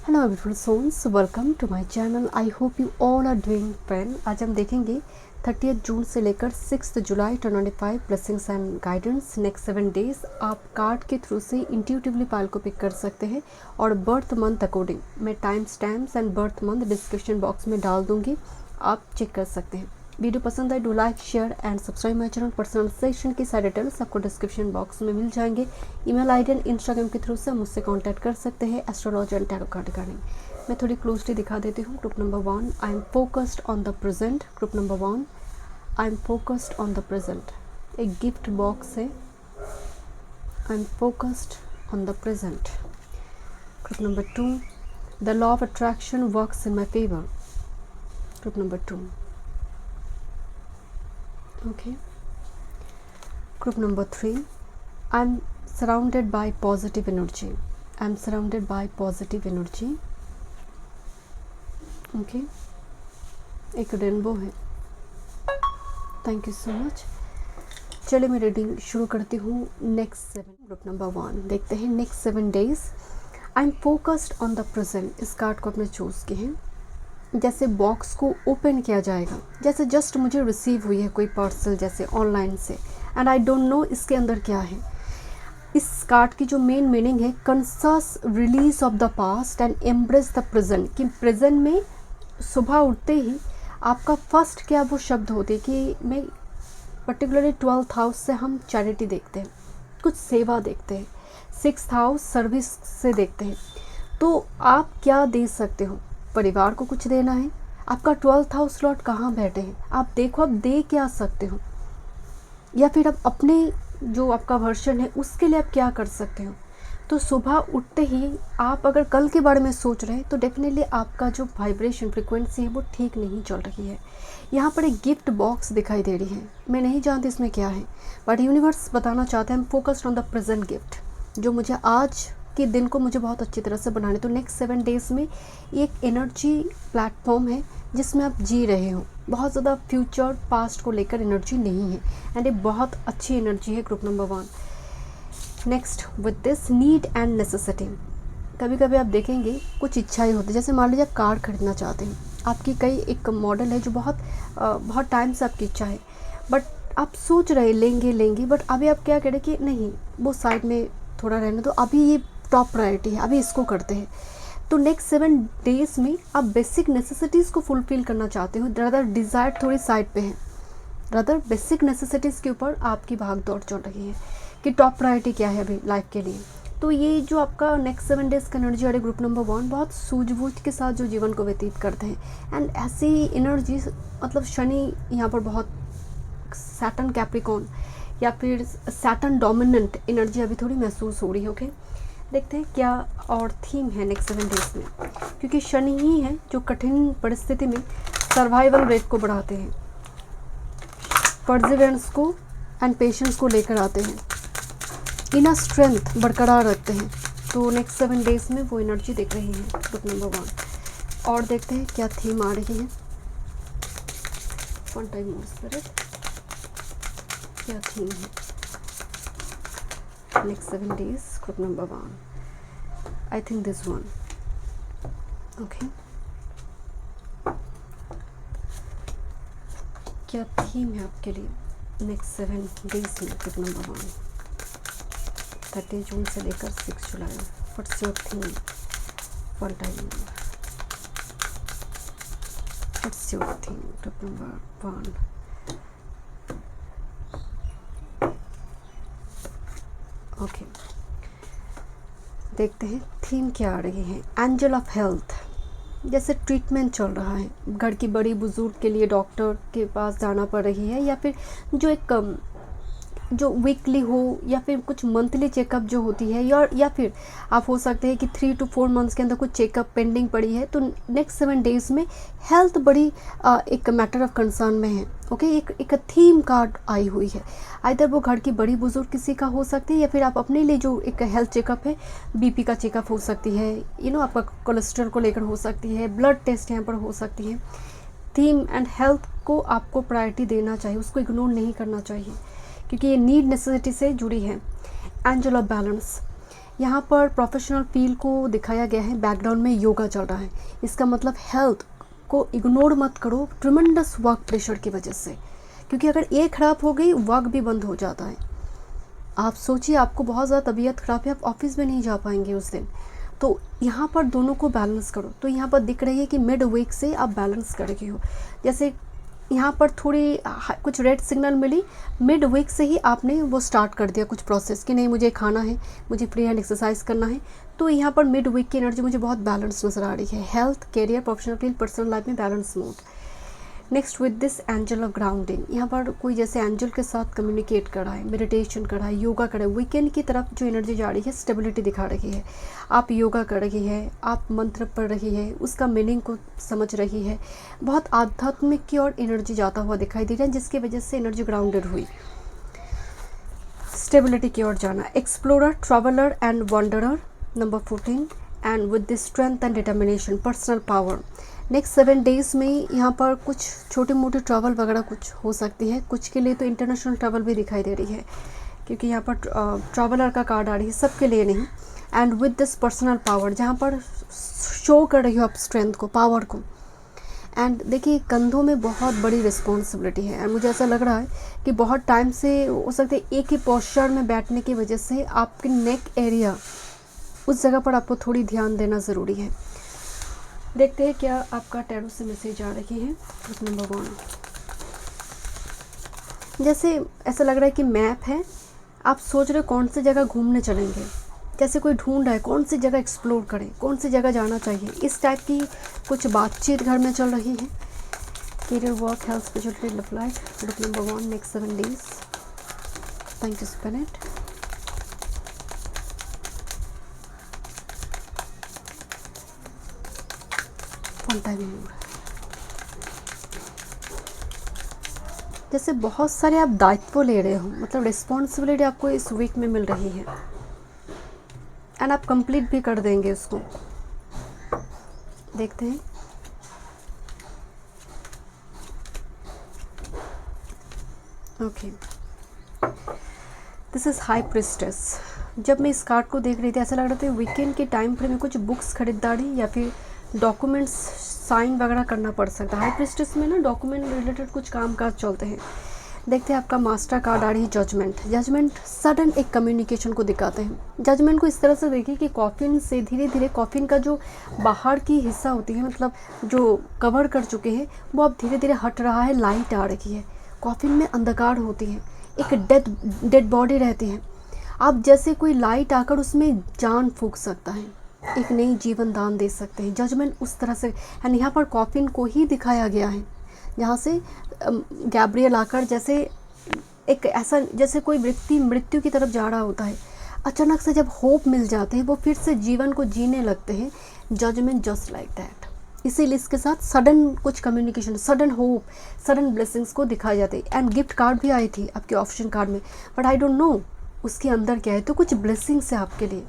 Hello beautiful souls, welcome to my channel. I hope you all are doing well. आज हम देखेंगे 30 जून से लेकर 6 जुलाई 2025 blessings and guidance. Next 7 days आप card के थ्रू से इंट्यूटिवली पाइल को पिक कर सकते हैं और बर्थ मंथ अकॉर्डिंग मैं time stamps and birth month description box में डाल दूंगी, आप चेक कर सकते हैं। वीडियो पसंद आए do like share and subscribe my channel. Personalization की सारे डिटेल्स आपको डिस्क्रिप्शन बॉक्स में मिल जाएंगे। ईमेल आईडी एंड इंस्टाग्राम के थ्रू से मुझसे कांटेक्ट कर सकते हैं astrology and tarot card regarding. मैं थोड़ी क्लोजली दिखा देती हूँ। Group number 1, I am focused on the present. Group number 1, I am focused on the present. एक गिफ्ट बॉक्स है, I am focused on the present. Group number 2, the law of attraction works in my favour. Group number 2, okay. Group number 3, I'm surrounded by positive energy. I'm surrounded by positive energy. Okay. एक rainbow है। Thank you so much. चलिए मैं reading शुरू करती हूँ। Next 7, group number 1 देखते हैं। Next 7 days I am focused on the present. इस कार्ड को आपने चूज़ किए हैं। जैसे बॉक्स को ओपन किया जाएगा, जैसे जस्ट मुझे रिसीव हुई है कोई पार्सल जैसे ऑनलाइन से, एंड आई डोंट नो इसके अंदर क्या है। इस कार्ड की जो मेन मीनिंग है, conscious release of the past and embrace the present. कि प्रेजेंट में सुबह उठते ही आपका फर्स्ट क्या वो शब्द होते हैं कि मैं पर्टिकुलरली 12th हाउस से हम चैरिटी देखते हैं, कुछ सेवा देखते हैं। 6th हाउस सर्विस से देखते हैं। तो आप क्या दे सकते हो? परिवार को कुछ देना है। आपका 12th हाउस लॉर्ड कहाँ बैठे हैं, आप देखो आप दे क्या सकते हो, या फिर आप अपने जो आपका वर्षन है उसके लिए आप क्या कर सकते हो। तो सुबह उठते ही आप अगर कल के बारे में सोच रहे हैं तो डेफिनेटली आपका जो वाइब्रेशन फ्रिक्वेंसी है वो ठीक नहीं चल रही है। यहाँ पर एक गिफ्ट बॉक्स दिखाई दे रही है। मैं नहीं जानती इसमें क्या है, बट यूनिवर्स बताना चाहते हैं focused on the present gift, जो मुझे आज के दिन को मुझे बहुत अच्छी तरह से बनाने। तो नेक्स्ट 7 डेज़ में एक एनर्जी प्लेटफॉर्म है जिसमें आप जी रहे हो। बहुत ज़्यादा फ्यूचर पास्ट को लेकर एनर्जी नहीं है, एंड ये बहुत अच्छी एनर्जी है। Group number 1 next with this need and necessity. कभी कभी आप देखेंगे कुछ इच्छाएं होती है, जैसे मान लीजिए आप कार खरीदना चाहते हैं। आपकी कई एक मॉडल है जो बहुत टाइम से आपकी इच्छा है, बट आप सोच रहे लेंगे, बट अभी आप क्या कह रहे कि नहीं, वो साइड में थोड़ा रहने दो, अभी ये टॉप प्रायोरिटी है, अभी इसको करते हैं। तो नेक्स्ट 7 डेज़ में आप बेसिक नेसेसिटीज़ को फुलफ़िल करना चाहते हो, रदर डिज़ायर थोड़ी साइड पे है, रदर बेसिक नेसेसिटीज़ के ऊपर आपकी भाग दौड़ चल रही है कि टॉप प्रायोरिटी क्या है अभी लाइफ के लिए। तो ये जो आपका नेक्स्ट 7 डेज़ का एनर्जी वाले ग्रुप नंबर 1 बहुत सूझबूझ के साथ जो जीवन को व्यतीत करते हैं, एंड ऐसी एनर्जी मतलब शनि यहाँ पर बहुत, सैटर्न कैप्रिकॉन या फिर सैटर्न डोमिनेंट एनर्जी अभी थोड़ी महसूस हो रही है। ओके, देखते हैं क्या और थीम है नेक्स्ट 7 डेज़ में, क्योंकि शनि ही है जो कठिन परिस्थिति में सर्वाइवल रेट को बढ़ाते हैं, परसिवेरेंस को एंड पेशेंस को लेकर आते हैं, इनर स्ट्रेंथ बरकरार रखते हैं। तो नेक्स्ट 7 डेज़ में वो एनर्जी दिख रही है ग्रुप नंबर 1। और देखते हैं क्या थीम आ रही है। वन टाइम मोर स्पिरिट, क्या थीम है next 7 days group number 1? I think this one. Okay, क्या थीम है आपके लिए नेक्स्ट 7 days में ग्रुप नंबर 1, 30 जून से लेकर 6 जुलाई? What's your theme? One time, what's your theme group number 1? Okay, देखते हैं थीम क्या आ रही है। एंजल ऑफ हेल्थ, जैसे ट्रीटमेंट चल रहा है, घर की बड़ी बुजुर्ग के लिए डॉक्टर के पास जाना पड़ रही है, या फिर जो एक जो वीकली हो या फिर कुछ मंथली चेकअप जो होती है, या फिर आप हो सकते हैं कि 3 to 4 मंथ्स के अंदर कुछ चेकअप पेंडिंग पड़ी है। तो नेक्स्ट 7 डेज़ में हेल्थ बड़ी एक मैटर ऑफ कंसर्न में है। ओके, एक थीम कार्ड आई हुई है। आइदर वो घर की बड़ी बुजुर्ग किसी का हो सकती है, या फिर आप अपने लिए जो एक हेल्थ चेकअप है, बीपी का चेकअप हो सकती है, आपका कोलेस्ट्रॉल को लेकर हो सकती है, ब्लड टेस्ट यहाँ पर हो सकती है। थीम एंड हेल्थ को आपको प्रायोरिटी देना चाहिए, उसको इग्नोर नहीं करना चाहिए, क्योंकि ये नीड नेसेसिटी से जुड़ी है। एंजल ऑफ बैलेंस, यहाँ पर प्रोफेशनल फील्ड को दिखाया गया है, बैकग्राउंड में योगा चल रहा है। इसका मतलब हेल्थ को इग्नोर मत करो ट्रिमेंडस वर्क प्रेशर की वजह से, क्योंकि अगर ये ख़राब हो गई वर्क भी बंद हो जाता है। आप सोचिए आपको बहुत ज़्यादा तबीयत ख़राब है, आप ऑफिस में नहीं जा पाएंगे उस दिन। तो यहाँ पर दोनों को बैलेंस करो। तो यहाँ पर दिख रही है कि मिड वीक से आप बैलेंस कर रही हो। जैसे यहाँ पर थोड़ी कुछ रेड सिग्नल मिली, मिड वीक से ही आपने वो स्टार्ट कर दिया कुछ प्रोसेस कि नहीं मुझे खाना है, मुझे फ्री हैंड एक्सरसाइज करना है। तो यहाँ पर मिड वीक की एनर्जी मुझे बहुत बैलेंस नज़र आ रही है। Health, career, professional field, personal life में balance mood. Next with this angel of grounding, यहाँ पर कोई जैसे एंजल के साथ कम्युनिकेट कर रहा है, मेडिटेशन कर रहा है, योगा कर रहा है। वीकेंड की तरफ जो एनर्जी जा रही है स्टेबिलिटी दिखा रही है। आप योगा कर रही है, आप मंत्र पढ़ रही है, उसका मीनिंग को समझ रही है। बहुत आध्यात्मिक की ओर एनर्जी जाता हुआ दिखाई दे रहा है, जिसकी वजह से एनर्जी ग्राउंडेड हुई। स्टेबिलिटी की ओर जाना। Explorer, traveller and wanderer, number 14, and with the strength and determination, personal power. Next 7 days में यहाँ पर कुछ छोटे मोटे ट्रैवल वगैरह कुछ हो सकती है। कुछ के लिए तो इंटरनेशनल ट्रैवल भी दिखाई दे रही है, क्योंकि यहाँ पर ट्रैवलर का कार्ड आ रही है, सबके लिए नहीं। And with this personal power, जहाँ पर शो कर रही हो आप स्ट्रेंथ को, पावर को। एंड देखिए कंधों में बहुत बड़ी रिस्पॉन्सिबिलिटी है। एंड मुझे ऐसा लग रहा है कि बहुत टाइम से हो सकता है एक ही पोस्चर में बैठने की वजह से आपके नेक एरिया, उस जगह पर आपको थोड़ी ध्यान देना ज़रूरी है। देखते हैं क्या आपका टैरो से मैसेज आ रही है। नंबर 1, जैसे ऐसा लग रहा है कि मैप है, आप सोच रहे हो कौन सी जगह घूमने चलेंगे, जैसे कोई ढूंढ रहा है कौन सी जगह एक्सप्लोर करें, कौन सी जगह जाना चाहिए। इस टाइप की कुछ बातचीत घर में चल रही है। Career, work, health, spirituality, love life. Group number 1, next 7 days. Thank you spirit. One time मोर। जैसे बहुत सारे आप दायित्व ले रहे हो, मतलब रिस्पॉन्सिबिलिटी आपको इस वीक में मिल रही है, एंड आप कंप्लीट भी कर देंगे उसको। देखते हैं। Okay, this is high priestess. जब मैं इस कार्ड को देख रही थी ऐसा लग रहा था वीकेंड के टाइम पर मैं कुछ बुक्स खरीदारी या फिर डॉक्यूमेंट्स साइन वगैरह करना पड़ सकता है। हाई प्रिस्टेस में ना डॉक्यूमेंट रिलेटेड कुछ काम काज चलते हैं। देखते हैं आपका मास्टर कार्ड आ रही है जजमेंट। जजमेंट सडन एक कम्युनिकेशन को दिखाते हैं। जजमेंट को इस तरह से देखिए कि कॉफिन से धीरे धीरे कॉफिन का जो बाहर की हिस्सा होती है, मतलब जो कवर कर चुके हैं, वो अब धीरे धीरे हट रहा है, लाइट आ रही है। कॉफिन में अंधकार होती है, एक डेड बॉडी रहती है। आप जैसे कोई लाइट आकर उसमें जान फूंक सकता है, एक नई जीवन दान दे सकते हैं। जजमेंट उस तरह से, एंड यहाँ पर कॉफिन को ही दिखाया गया है, जहाँ से गैब्रियल आकर जैसे एक ऐसा, जैसे कोई व्यक्ति मृत्यु की तरफ जा रहा होता है, अचानक से जब होप मिल जाते हैं, वो फिर से जीवन को जीने लगते हैं। Judgement just like that. इसीलिए इसके साथ सडन कुछ communication, sudden hope, sudden blessings को दिखाए जाते हैं। एंड गिफ्ट कार्ड भी आई थी आपके ऑप्शन कार्ड में, बट आई डोंट नो उसके अंदर क्या है। तो कुछ ब्लेसिंग्स है आपके लिए।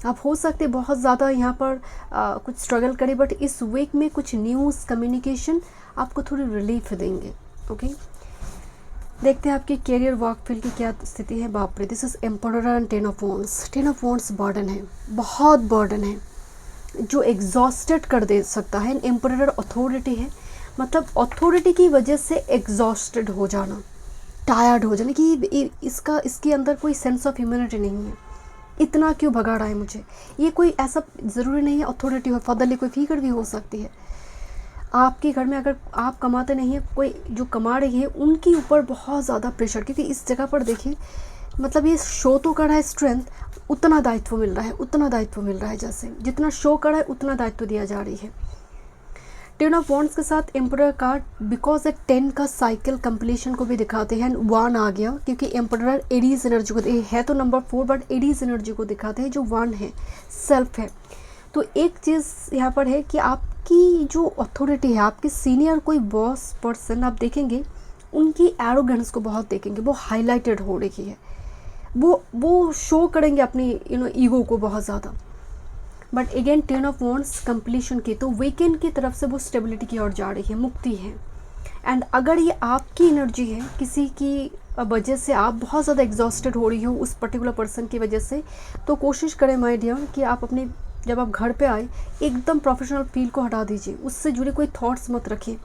आप हो सकते बहुत ज़्यादा यहाँ पर कुछ स्ट्रगल करें, बट इस वीक में कुछ न्यूज़, कम्युनिकेशन आपको थोड़ी रिलीफ देंगे। ओके, देखते हैं आपके करियर, वर्क फील्ड की क्या स्थिति है। बाप रे, this is emperor and 10 of wands. 10 of wands burden है, बहुत बर्डन है जो एग्जॉस्टेड कर दे सकता है। एम्परर अथॉरिटी है, मतलब अथॉरिटी की वजह से एग्जॉस्टेड हो जाना, टायर्ड हो जाना कि इसके अंदर कोई सेंस ऑफ ह्यूमैनिटी नहीं है, इतना क्यों भगा रहा है मुझे। ये कोई ऐसा ज़रूरी नहीं है अथॉरिटी हो, फादरली कोई फिगर भी हो सकती है। आपके घर में अगर आप कमाते नहीं हैं, कोई जो कमा रही है उनके ऊपर बहुत ज़्यादा प्रेशर, क्योंकि इस जगह पर देखिए मतलब ये शो तो कर रहा है स्ट्रेंथ, उतना दायित्व मिल रहा है, उतना दायित्व मिल रहा है। जैसे जितना शो कर रहा है उतना दायित्व दिया जा रही है। 10 ऑफ वॉन्ड्स के साथ एम्परर कार्ड, बिकॉज एक 10 का साइकिल कंप्लीशन को भी दिखाते हैं। 1 आ गया क्योंकि एम्परर एरीज एनर्जी को है, तो नंबर 4 बट एरीज एनर्जी को दिखाते हैं जो 1 है, सेल्फ है। तो एक चीज़ यहाँ पर है कि आपकी जो अथॉरिटी है, आपके सीनियर कोई बॉस पर्सन आप देखेंगे, उनकी एरोगेंस को बहुत देखेंगे, वो हाईलाइटेड हो रही है, वो शो करेंगे अपनी ईगो को बहुत ज़्यादा। But again 10 of wands completion की, तो वीकेंड की तरफ से वो स्टेबिलिटी की ओर जा रही है, मुक्ति है। एंड अगर ये आपकी एनर्जी है, किसी की वजह से आप बहुत ज़्यादा एग्जॉस्टेड हो रही हो उस पर्टिकुलर पर्सन की वजह से, तो कोशिश करें माय डियर कि आप अपने, जब आप घर पे आए, एकदम प्रोफेशनल फील को हटा दीजिए, उससे जुड़े कोई थॉट्स मत रखिए।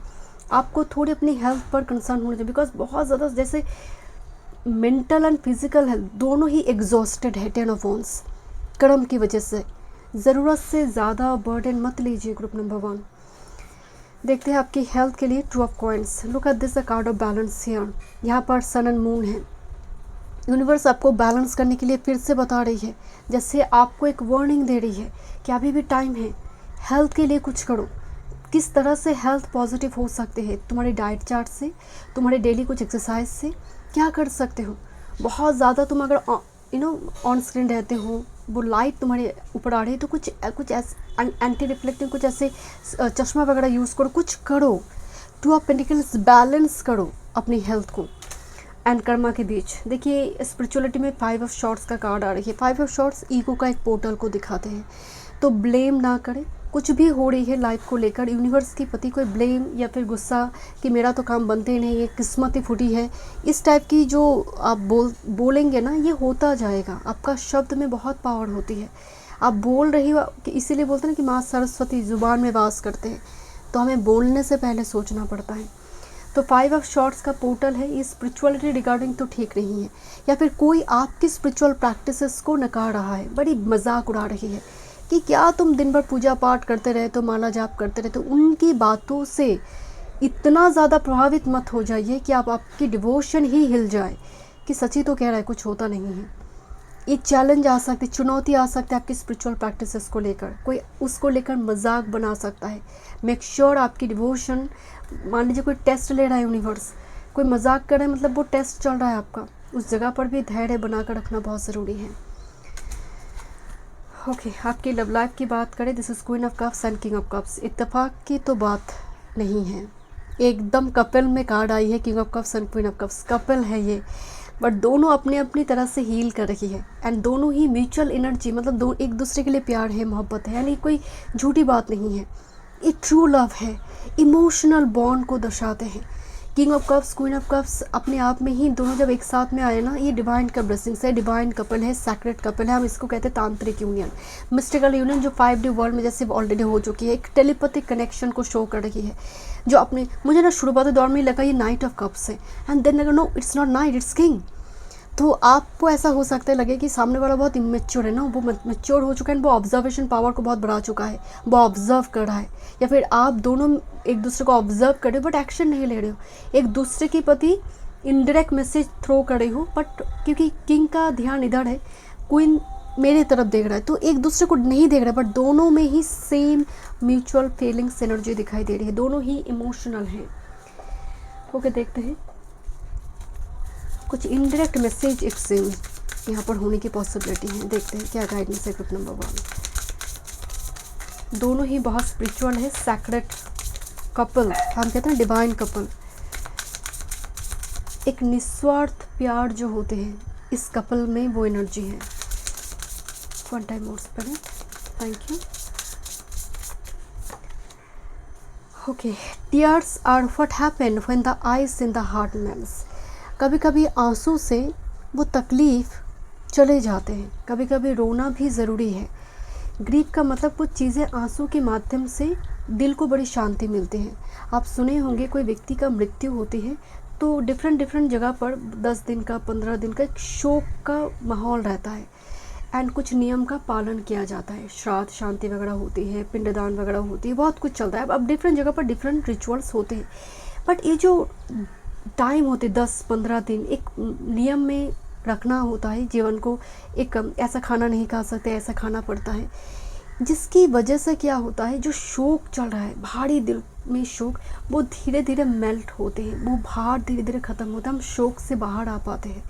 आपको थोड़ी अपनी हेल्थ पर कंसर्न होना चाहिए, बिकॉज बहुत ज़्यादा जैसे मेंटल एंड फिजिकल हेल्थ दोनों ही एग्जॉस्टेड है 10 ऑफ वॉन्स कर्म की वजह से। ज़रूरत से ज़्यादा बर्डन मत लीजिए। ग्रुप नंबर 1 देखते हैं आपकी हेल्थ के लिए। Two of coins, look at this, the card of balance here. यहाँ पर सन एंड मून है। यूनिवर्स आपको बैलेंस करने के लिए फिर से बता रही है, जैसे आपको एक वार्निंग दे रही है कि अभी भी टाइम है, हेल्थ के लिए कुछ करो। किस तरह से हेल्थ पॉजिटिव हो सकते हैं? तुम्हारे डाइट चार्ट से, तुम्हारे डेली कुछ एक्सरसाइज से क्या कर सकते हो। बहुत ज़्यादा तुम अगर ऑन स्क्रीन रहते हो, वो लाइट तुम्हारे ऊपर आ रही है, तो कुछ ऐसे एंटी रिफ्लेक्टिंग कुछ ऐसे चश्मा वगैरह यूज़ करो, कुछ करो। टू ऑफ पेंटिकल्स, बैलेंस करो अपनी हेल्थ को एंड कर्मा के बीच। देखिए स्पिरिचुअलिटी में 5 ऑफ शॉर्ट्स का कार्ड आ रही है। 5 ऑफ शॉर्ट्स ईगो का एक पोर्टल को दिखाते हैं। तो ब्लेम ना करें, कुछ भी हो रही है लाइफ को लेकर, यूनिवर्स के प्रति कोई ब्लेम या फिर गुस्सा कि मेरा तो काम बनते ही नहीं है, किस्मत ही फूटी है, इस टाइप की जो आप बोलेंगे ना, ये होता जाएगा। आपका शब्द में बहुत पावर होती है। आप बोल रही हो कि इसीलिए बोलते हैं कि माँ सरस्वती ज़ुबान में वास करते हैं, तो हमें बोलने से पहले सोचना पड़ता है। तो 5 ऑफ शॉर्ट्स का पोर्टल है। ये स्पिरिचुअलिटी रिगार्डिंग तो ठीक नहीं है, या फिर कोई आपकी स्पिरिचुअल प्रैक्टिसेस को नकार रहा है, बड़ी मजाक उड़ा रही है कि क्या तुम दिन भर पूजा पाठ करते रहे तो, माला जाप करते रहे तो। उनकी बातों से इतना ज़्यादा प्रभावित मत हो जाइए कि आपकी डिवोशन ही हिल जाए कि सच्ची तो कह रहा है, कुछ होता नहीं है। एक चैलेंज आ सकती, चुनौती आ सकती है आपकी स्पिरिचुअल प्रैक्टिसेस को लेकर, कोई उसको लेकर मजाक बना सकता है। मेक श्योर आपकी डिवोशन, मान लीजिए कोई टेस्ट ले रहा है यूनिवर्स, कोई मजाक कर रहा है, मतलब वो टेस्ट चल रहा है आपका, उस जगह पर भी धैर्य बनाकर रखना बहुत ज़रूरी है। ओके, आपकी लव लाइफ की बात करें, this is queen of cups and king of cups. इत्तेफाक की तो बात नहीं है, एकदम कपल में कार्ड आई है, king of cups and queen of cups. Couple है ये, बट दोनों अपनी अपनी तरह से हील कर रही है एंड दोनों ही म्यूचुअल एनर्जी, मतलब एक दूसरे के लिए प्यार है, मोहब्बत है, यानी कोई झूठी बात नहीं है, ये ट्रू लव है, इमोशनल बॉन्ड को दर्शाते हैं। King of cups, queen of cups अपने आप में ही दोनों जब एक साथ में आए ना, ये डिवाइन का ब्लेसिंग्स है, डिवाइन कपल है, सैक्रेड कपल है। हम इसको कहते हैं तांत्रिक यूनियन, मिस्टिकल यूनियन, जो 5D वर्ल्ड में जैसे ऑलरेडी हो चुकी है। एक टेलीपैथिक कनेक्शन को शो कर रही है, जो अपने, मुझे ना शुरुआती दौर में लगा ये नाइट ऑफ कप्स है, एंड देन लगा no it's not knight, it's king. तो आपको ऐसा हो सकता है लगे कि सामने वाला बहुत इमेच्योर है ना, वो मैच्योर हो चुका है, वो ऑब्जर्वेशन पावर को बहुत बढ़ा चुका है, वो ऑब्जर्व कर रहा है, या फिर आप दोनों एक दूसरे को ऑब्जर्व कर रहे हो बट एक्शन नहीं ले रहे हो, एक दूसरे के प्रति इनडायरेक्ट मैसेज थ्रो कर रहे हो, बट क्योंकि किंग का ध्यान इधर है, क्वीन मेरे तरफ देख रहा है, तो एक दूसरे को नहीं देख रहे, बट दोनों में ही सेम म्यूचुअल फीलिंग्स एनर्जी दिखाई दे रही है, दोनों ही इमोशनल हैं। ओके, देखते हैं कुछ इनडायरेक्ट मैसेज इट सीम्स यहाँ पर होने की पॉसिबिलिटी है। देखते हैं क्या गाइडेंस है ग्रुप नंबर 1। दोनों ही बहुत स्पिरिचुअल है, सैक्रेड कपल, हम कहते हैं डिवाइन कपल। एक निस्वार्थ प्यार जो होते हैं इस कपल में, वो एनर्जी है। 1 time more spirit, thank you. Okay, tears are what happen when the eyes in the heart melts. कभी कभी आंसू से वो तकलीफ़ चले जाते हैं, कभी कभी रोना भी ज़रूरी है। ग्रीफ का मतलब कुछ चीज़ें आंसू के माध्यम से दिल को बड़ी शांति मिलती है। आप सुने होंगे कोई व्यक्ति का मृत्यु होती है तो डिफरेंट जगह पर 10 दिन का, 15 दिन का एक शोक का माहौल रहता है एंड कुछ नियम का पालन किया जाता है, श्राद्ध शांति वगैरह होती है, पिंडदान वगैरह होती है, बहुत कुछ चलता है। अब डिफरेंट जगह पर डिफरेंट रिचुअल्स होते हैं, बट ये जो टाइम होते 10-15 दिन एक नियम में रखना होता है जीवन को। एक ऐसा खाना नहीं खा सकते, ऐसा खाना पड़ता है, जिसकी वजह से क्या होता है, जो शोक चल रहा है, भारी दिल में शोक, वो धीरे धीरे मेल्ट होते हैं, वो भार धीरे धीरे ख़त्म होता है, हम शोक से बाहर आ पाते हैं।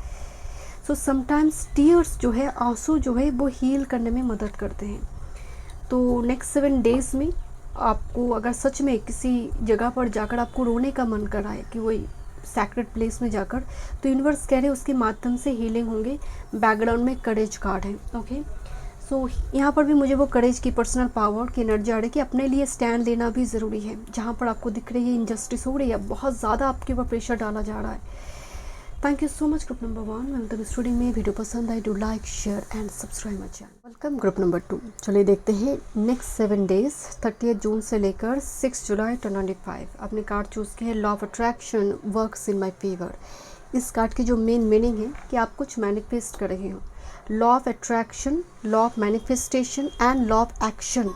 सो समटाइम्स टीयर्स जो है, आंसू जो है, वो हील करने में मदद करते हैं। तो नेक्स्ट 7 डेज़ में आपको अगर सच में किसी जगह पर जाकर आपको रोने का मन कर रहा है कि वही सैक्रेड प्लेस में जाकर, तो यूनिवर्स कह रहे हैं उसके माध्यम से हीलिंग होंगे। बैकग्राउंड में करेज कार्ड है। ओके, सो यहाँ पर भी मुझे वो करेज की, पर्सनल पावर की एनर्जी आ रही है कि अपने लिए स्टैंड लेना भी ज़रूरी है। जहाँ पर आपको दिख रही है इनजस्टिस हो रही है, बहुत ज़्यादा आपके ऊपर प्रेशर डाला जा रहा है। Thank you so much group number 1। मैं तब स्टूडियो में वीडियो पसंद आई, do like share and subscribe my channel. Welcome group number 2। चलिए देखते हैं नेक्स्ट 7 डेज 30 जून से लेकर 6 जुलाई 2025। आपने कार्ड चूज़ किया है law of attraction works in my favour. इस कार्ड की जो मेन मीनिंग है कि आप कुछ मैनिफेस्ट कर रहे हो। Law of attraction, law of manifestation and law of action,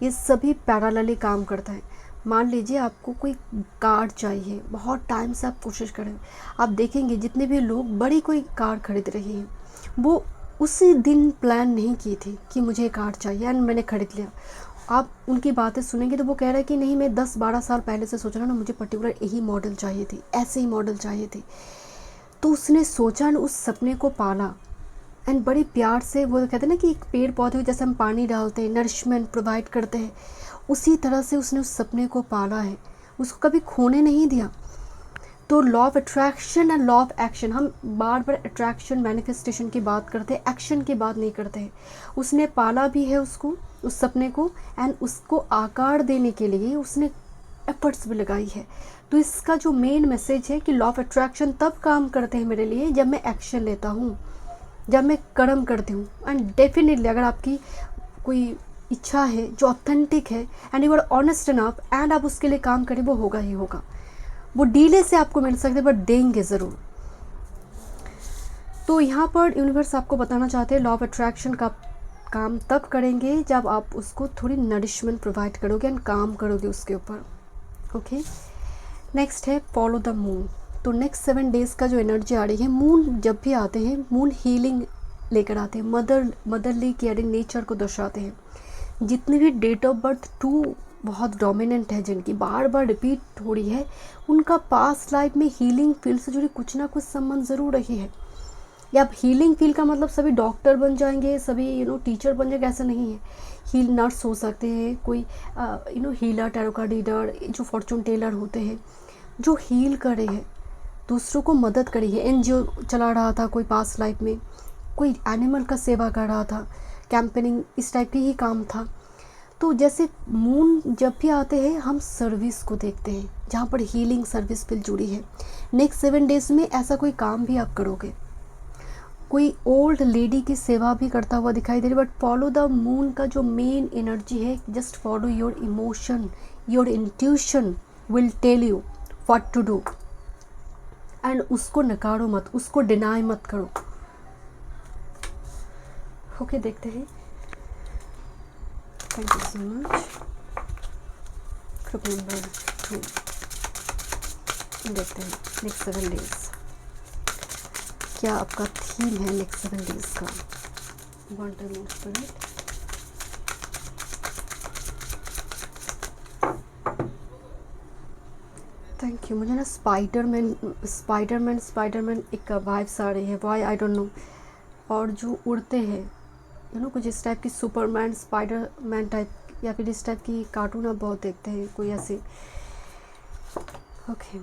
ये सभी पैरेलली काम करता है। मान लीजिए आपको कोई कार चाहिए, बहुत टाइम से आप कोशिश कर रहे हो, आप देखेंगे जितने भी लोग बड़ी कोई कार खरीद रहे हैं वो उसी दिन प्लान नहीं की थी कि मुझे कार चाहिए एंड मैंने खरीद लिया। आप उनकी बातें सुनेंगे तो वो कह रहा है कि नहीं, मैं 10-12 साल पहले से सोच रहा ना, मुझे पर्टिकुलर यही मॉडल चाहिए थी, ऐसे ही मॉडल चाहिए थी। तो उसने सोचा न, उस सपने को पाला एंड बड़ी प्यार से, वो कहते हैं ना कि एक पेड़ पौधे को जैसे हम पानी डालते हैं, नरिशमेंट प्रोवाइड करते हैं, उसी तरह से उसने उस सपने को पाला है, उसको कभी खोने नहीं दिया। तो law of attraction and law of action, हम बार बार अट्रैक्शन मैनिफेस्टेशन की बात करते हैं, एक्शन की बात नहीं करते हैं। उसने पाला भी है उसको, उस सपने को, एंड उसको आकार देने के लिए उसने एफर्ट्स भी लगाई है। तो इसका जो मेन मैसेज है कि लॉ ऑफ अट्रैक्शन तब काम करते हैं मेरे लिए जब मैं एक्शन लेता हूँ, जब मैं कर्म करती हूँ। एंड डेफिनेटली अगर आपकी कोई इच्छा है जो ऑथेंटिक है and you are honest enough and आप उसके लिए काम करें, वो होगा ही होगा। वो डीले से आपको मिल सकते हैं बट देंगे ज़रूर। तो यहाँ पर यूनिवर्स आपको बताना चाहते हैं लॉ ऑफ अट्रैक्शन का काम तब करेंगे जब आप उसको थोड़ी नरिशमेंट प्रोवाइड करोगे एंड काम करोगे उसके ऊपर। ओके, नेक्स्ट है फॉलो द मून। तो नेक्स्ट 7 डेज़ का जो एनर्जी आ रही है, मून जब भी आते हैं, मून हीलिंग लेकर आते हैं, मदरली केयरिंग नेचर को दर्शाते हैं। जितनी भी डेट ऑफ बर्थ 2 बहुत डोमिनेंट है, जिनकी बार बार रिपीट हो रही है, उनका पास्ट लाइफ में हीलिंग फील्ड से जुड़ी कुछ ना कुछ संबंध ज़रूर रही है। या आप हीलिंग फील्ड का मतलब सभी डॉक्टर बन जाएंगे, सभी टीचर बन जाएंगे, ऐसा नहीं है। हील नर्स हो सकते हैं, कोई हीलर, टैरो कार्ड रीडर, जो फॉर्चून टेलर होते हैं, जो हील करे हैं, दूसरों को मदद करी है। एनजीओ चला रहा था कोई पास्ट लाइफ में, कोई एनिमल का सेवा कर रहा था, कैंपेनिंग, इस टाइप की ही काम था। तो जैसे मून जब भी आते हैं हम सर्विस को देखते हैं, जहाँ पर हीलिंग सर्विस फिल जुड़ी है। नेक्स्ट 7 डेज़ में ऐसा कोई काम भी आप करोगे। कोई ओल्ड लेडी की सेवा भी करता हुआ दिखाई दे रही है। बट फॉलो द मून का जो मेन एनर्जी है, just follow your emotion, your intuition will tell you what to do and उसको नकारो मत, उसको डिनाई मत करो। ओके, देखते हैं। Thank you so much. Group number 2 देखते हैं नेक्स्ट 7 डेज क्या आपका थीम है। नेक्स्ट 7 डेज का one time of spirit. Thank you. मुझे ना स्पाइडरमैन एक वाइब्स आ रही है, वाई आई डोंट नो। और जो उड़ते हैं कुछ इस टाइप की, सुपरमैन, स्पाइडरमैन टाइप, या फिर इस टाइप की कार्टून आप बहुत देखते हैं, कोई ऐसे। ओके,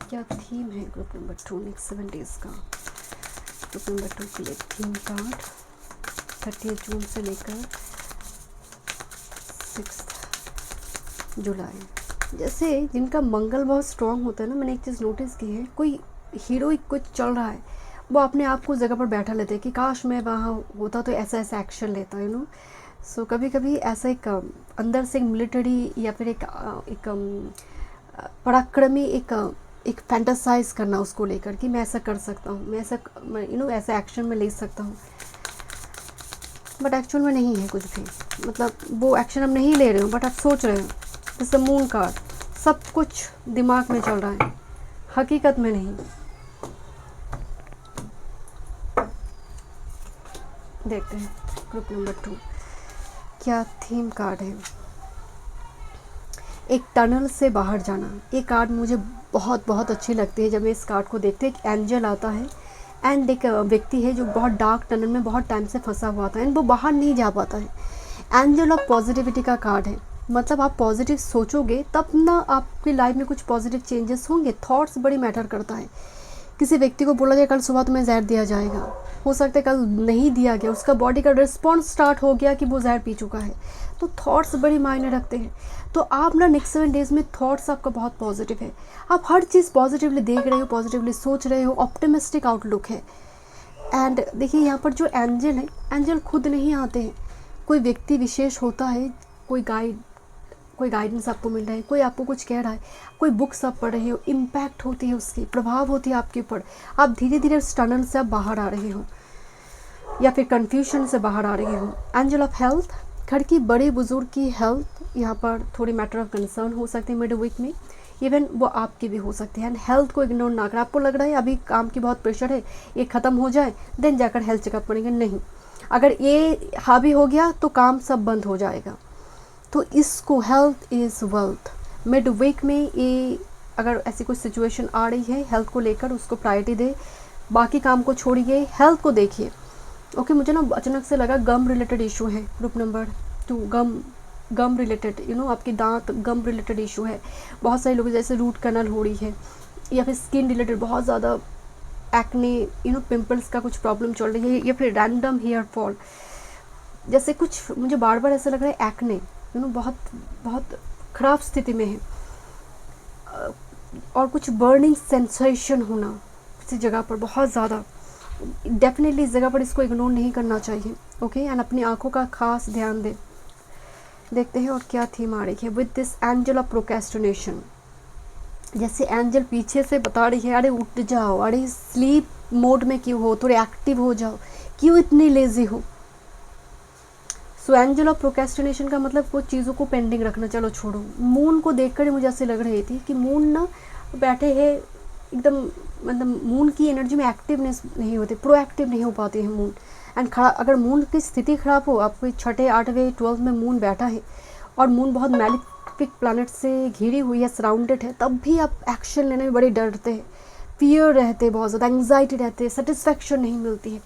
क्या थीम है ग्रुप नंबर 2 नेक्स्ट 7 डेज़ का। ग्रुप नंबर 2 के लिए थीम कार्ड 30 जून से लेकर 6 जुलाई। जैसे जिनका मंगल बहुत स्ट्रांग होता है ना, मैंने एक चीज़ नोटिस की है, कोई हीरोइक कुछ चल रहा है, वो अपने आप को उस जगह पर बैठा लेते हैं कि काश मैं वहाँ होता तो ऐसा ऐसा एक्शन लेता, सो कभी कभी ऐसा एक अंदर से एक मिलिट्री या फिर एक पराक्रमी एक फैंटासाइज करना उसको लेकर कि मैं ऐसा कर सकता हूँ, मैं ऐसा ऐसा एक्शन में ले सकता हूँ। बट एक्चुअल में नहीं है कुछ भी, मतलब वो एक्शन हम नहीं ले रहे हो, बट आप सोच रहे हो। जैसे मून कार्ड, सब कुछ दिमाग में चल रहा है, हकीकत में नहीं। देखते हैं ग्रुप नंबर 2 क्या थीम कार्ड है। एक टनल से बाहर जाना, ये कार्ड मुझे बहुत बहुत अच्छी लगती है। जब मैं इस कार्ड को देखते, एक एंजल आता है एंड एक व्यक्ति है जो बहुत डार्क टनल में बहुत टाइम से फंसा हुआ था एंड वो बाहर नहीं जा पाता है। एंजल ऑफ पॉजिटिविटी का कार्ड है, मतलब आप पॉजिटिव सोचोगे तब ना आपकी लाइफ में कुछ पॉजिटिव चेंजेस होंगे। थॉट्स बड़ी मैटर करता है किसी व्यक्ति को बोला जाए कल सुबह तुम्हें जहर दिया जाएगा, हो सकता है कल नहीं दिया गया, उसका बॉडी का रिस्पॉन्स स्टार्ट हो गया कि वो जहर पी चुका है। तो थॉट्स बड़ी मायने रखते हैं। तो आप ना नेक्स्ट 7 डेज़ में थॉट्स आपका बहुत पॉजिटिव है, आप हर चीज़ पॉजिटिवली देख रहे हो, पॉजिटिवली सोच रहे हो, ऑप्टिमिस्टिक आउटलुक है। एंड देखिए यहाँ पर जो एंजल है, एंजल खुद नहीं आते हैं, कोई व्यक्ति विशेष होता है, कोई गाइडेंस आपको मिल रहा है, कोई आपको कुछ कह रहा है, कोई बुक्स आप पढ़ रहे हो, इम्पैक्ट होती है उसकी, प्रभाव होती है आपके ऊपर, आप धीरे धीरे उस टनल से आप बाहर आ रहे हो या फिर कन्फ्यूजन से बाहर आ रहे हो। एंजल ऑफ हेल्थ, घर की बड़े बुजुर्ग की हेल्थ यहाँ पर थोड़ी मैटर ऑफ कंसर्न हो सकती है मिड वीक में, इवन वो आपकी भी हो सकती है। एंड हेल्थ को इग्नोर ना करें। आपको लग रहा है अभी काम की बहुत प्रेशर है, ये ख़त्म हो जाए देन जाकर हेल्थ चेकअप करेंगे, नहीं, अगर ये हावी हो गया तो काम सब बंद हो जाएगा। तो इसको health is wealth, mid week में ये अगर ऐसी कोई सिचुएशन आ रही है हेल्थ को लेकर, उसको प्रायोरिटी दे, बाकी काम को छोड़िए, हेल्थ को देखिए। ओके, मुझे ना अचानक से लगा गम रिलेटेड इशू है, ग्रुप नंबर 2, गम रिलेटेड, आपके दांत गम रिलेटेड इशू है। बहुत सारे लोग जैसे रूट कैनल हो रही है, या फिर स्किन रिलेटेड बहुत ज़्यादा एक्ने, पिंपल्स का कुछ प्रॉब्लम चल रही है, या फिर रैंडम हेयर फॉल, जैसे कुछ मुझे बार बार ऐसा लग रहा है एक्ने बहुत बहुत ख़राब स्थिति में है, और कुछ बर्निंग सेंसेशन होना किसी जगह पर बहुत ज़्यादा। डेफिनेटली इस जगह पर इसको इग्नोर नहीं करना चाहिए। ओके, एंड अपनी आंखों का खास ध्यान दें। देखते हैं और क्या थीम आ रही है with this angel of procrastination. जैसे एंजल पीछे से बता रही है, अरे उठ जाओ, अरे स्लीप मोड में क्यों हो, थोड़े एक्टिव हो जाओ, क्यों इतनी लेजी हो। सो एंजल ऑफ प्रोक्रेस्टिनेशन का मतलब कुछ चीज़ों को पेंडिंग रखना, चलो छोड़ो। मून को देखकर मुझे ऐसे लग रही थी कि मून ना बैठे है एकदम, मतलब मून की एनर्जी में एक्टिवनेस नहीं होती, प्रोएक्टिव नहीं हो पाती है मून। एंड अगर मून की स्थिति ख़राब हो, आपको 6, 8वें, 12 में मून बैठा है और मून बहुत मैलिफिक प्लैनेट से घिरी हुई है, सराउंडेड है, तब भी आप एक्शन लेने में बड़े डरते हैं, फियर रहते हैं, बहुत ज़्यादा एंग्जाइटी रहते हैं, सेटिस्फैक्शन नहीं मिलती है,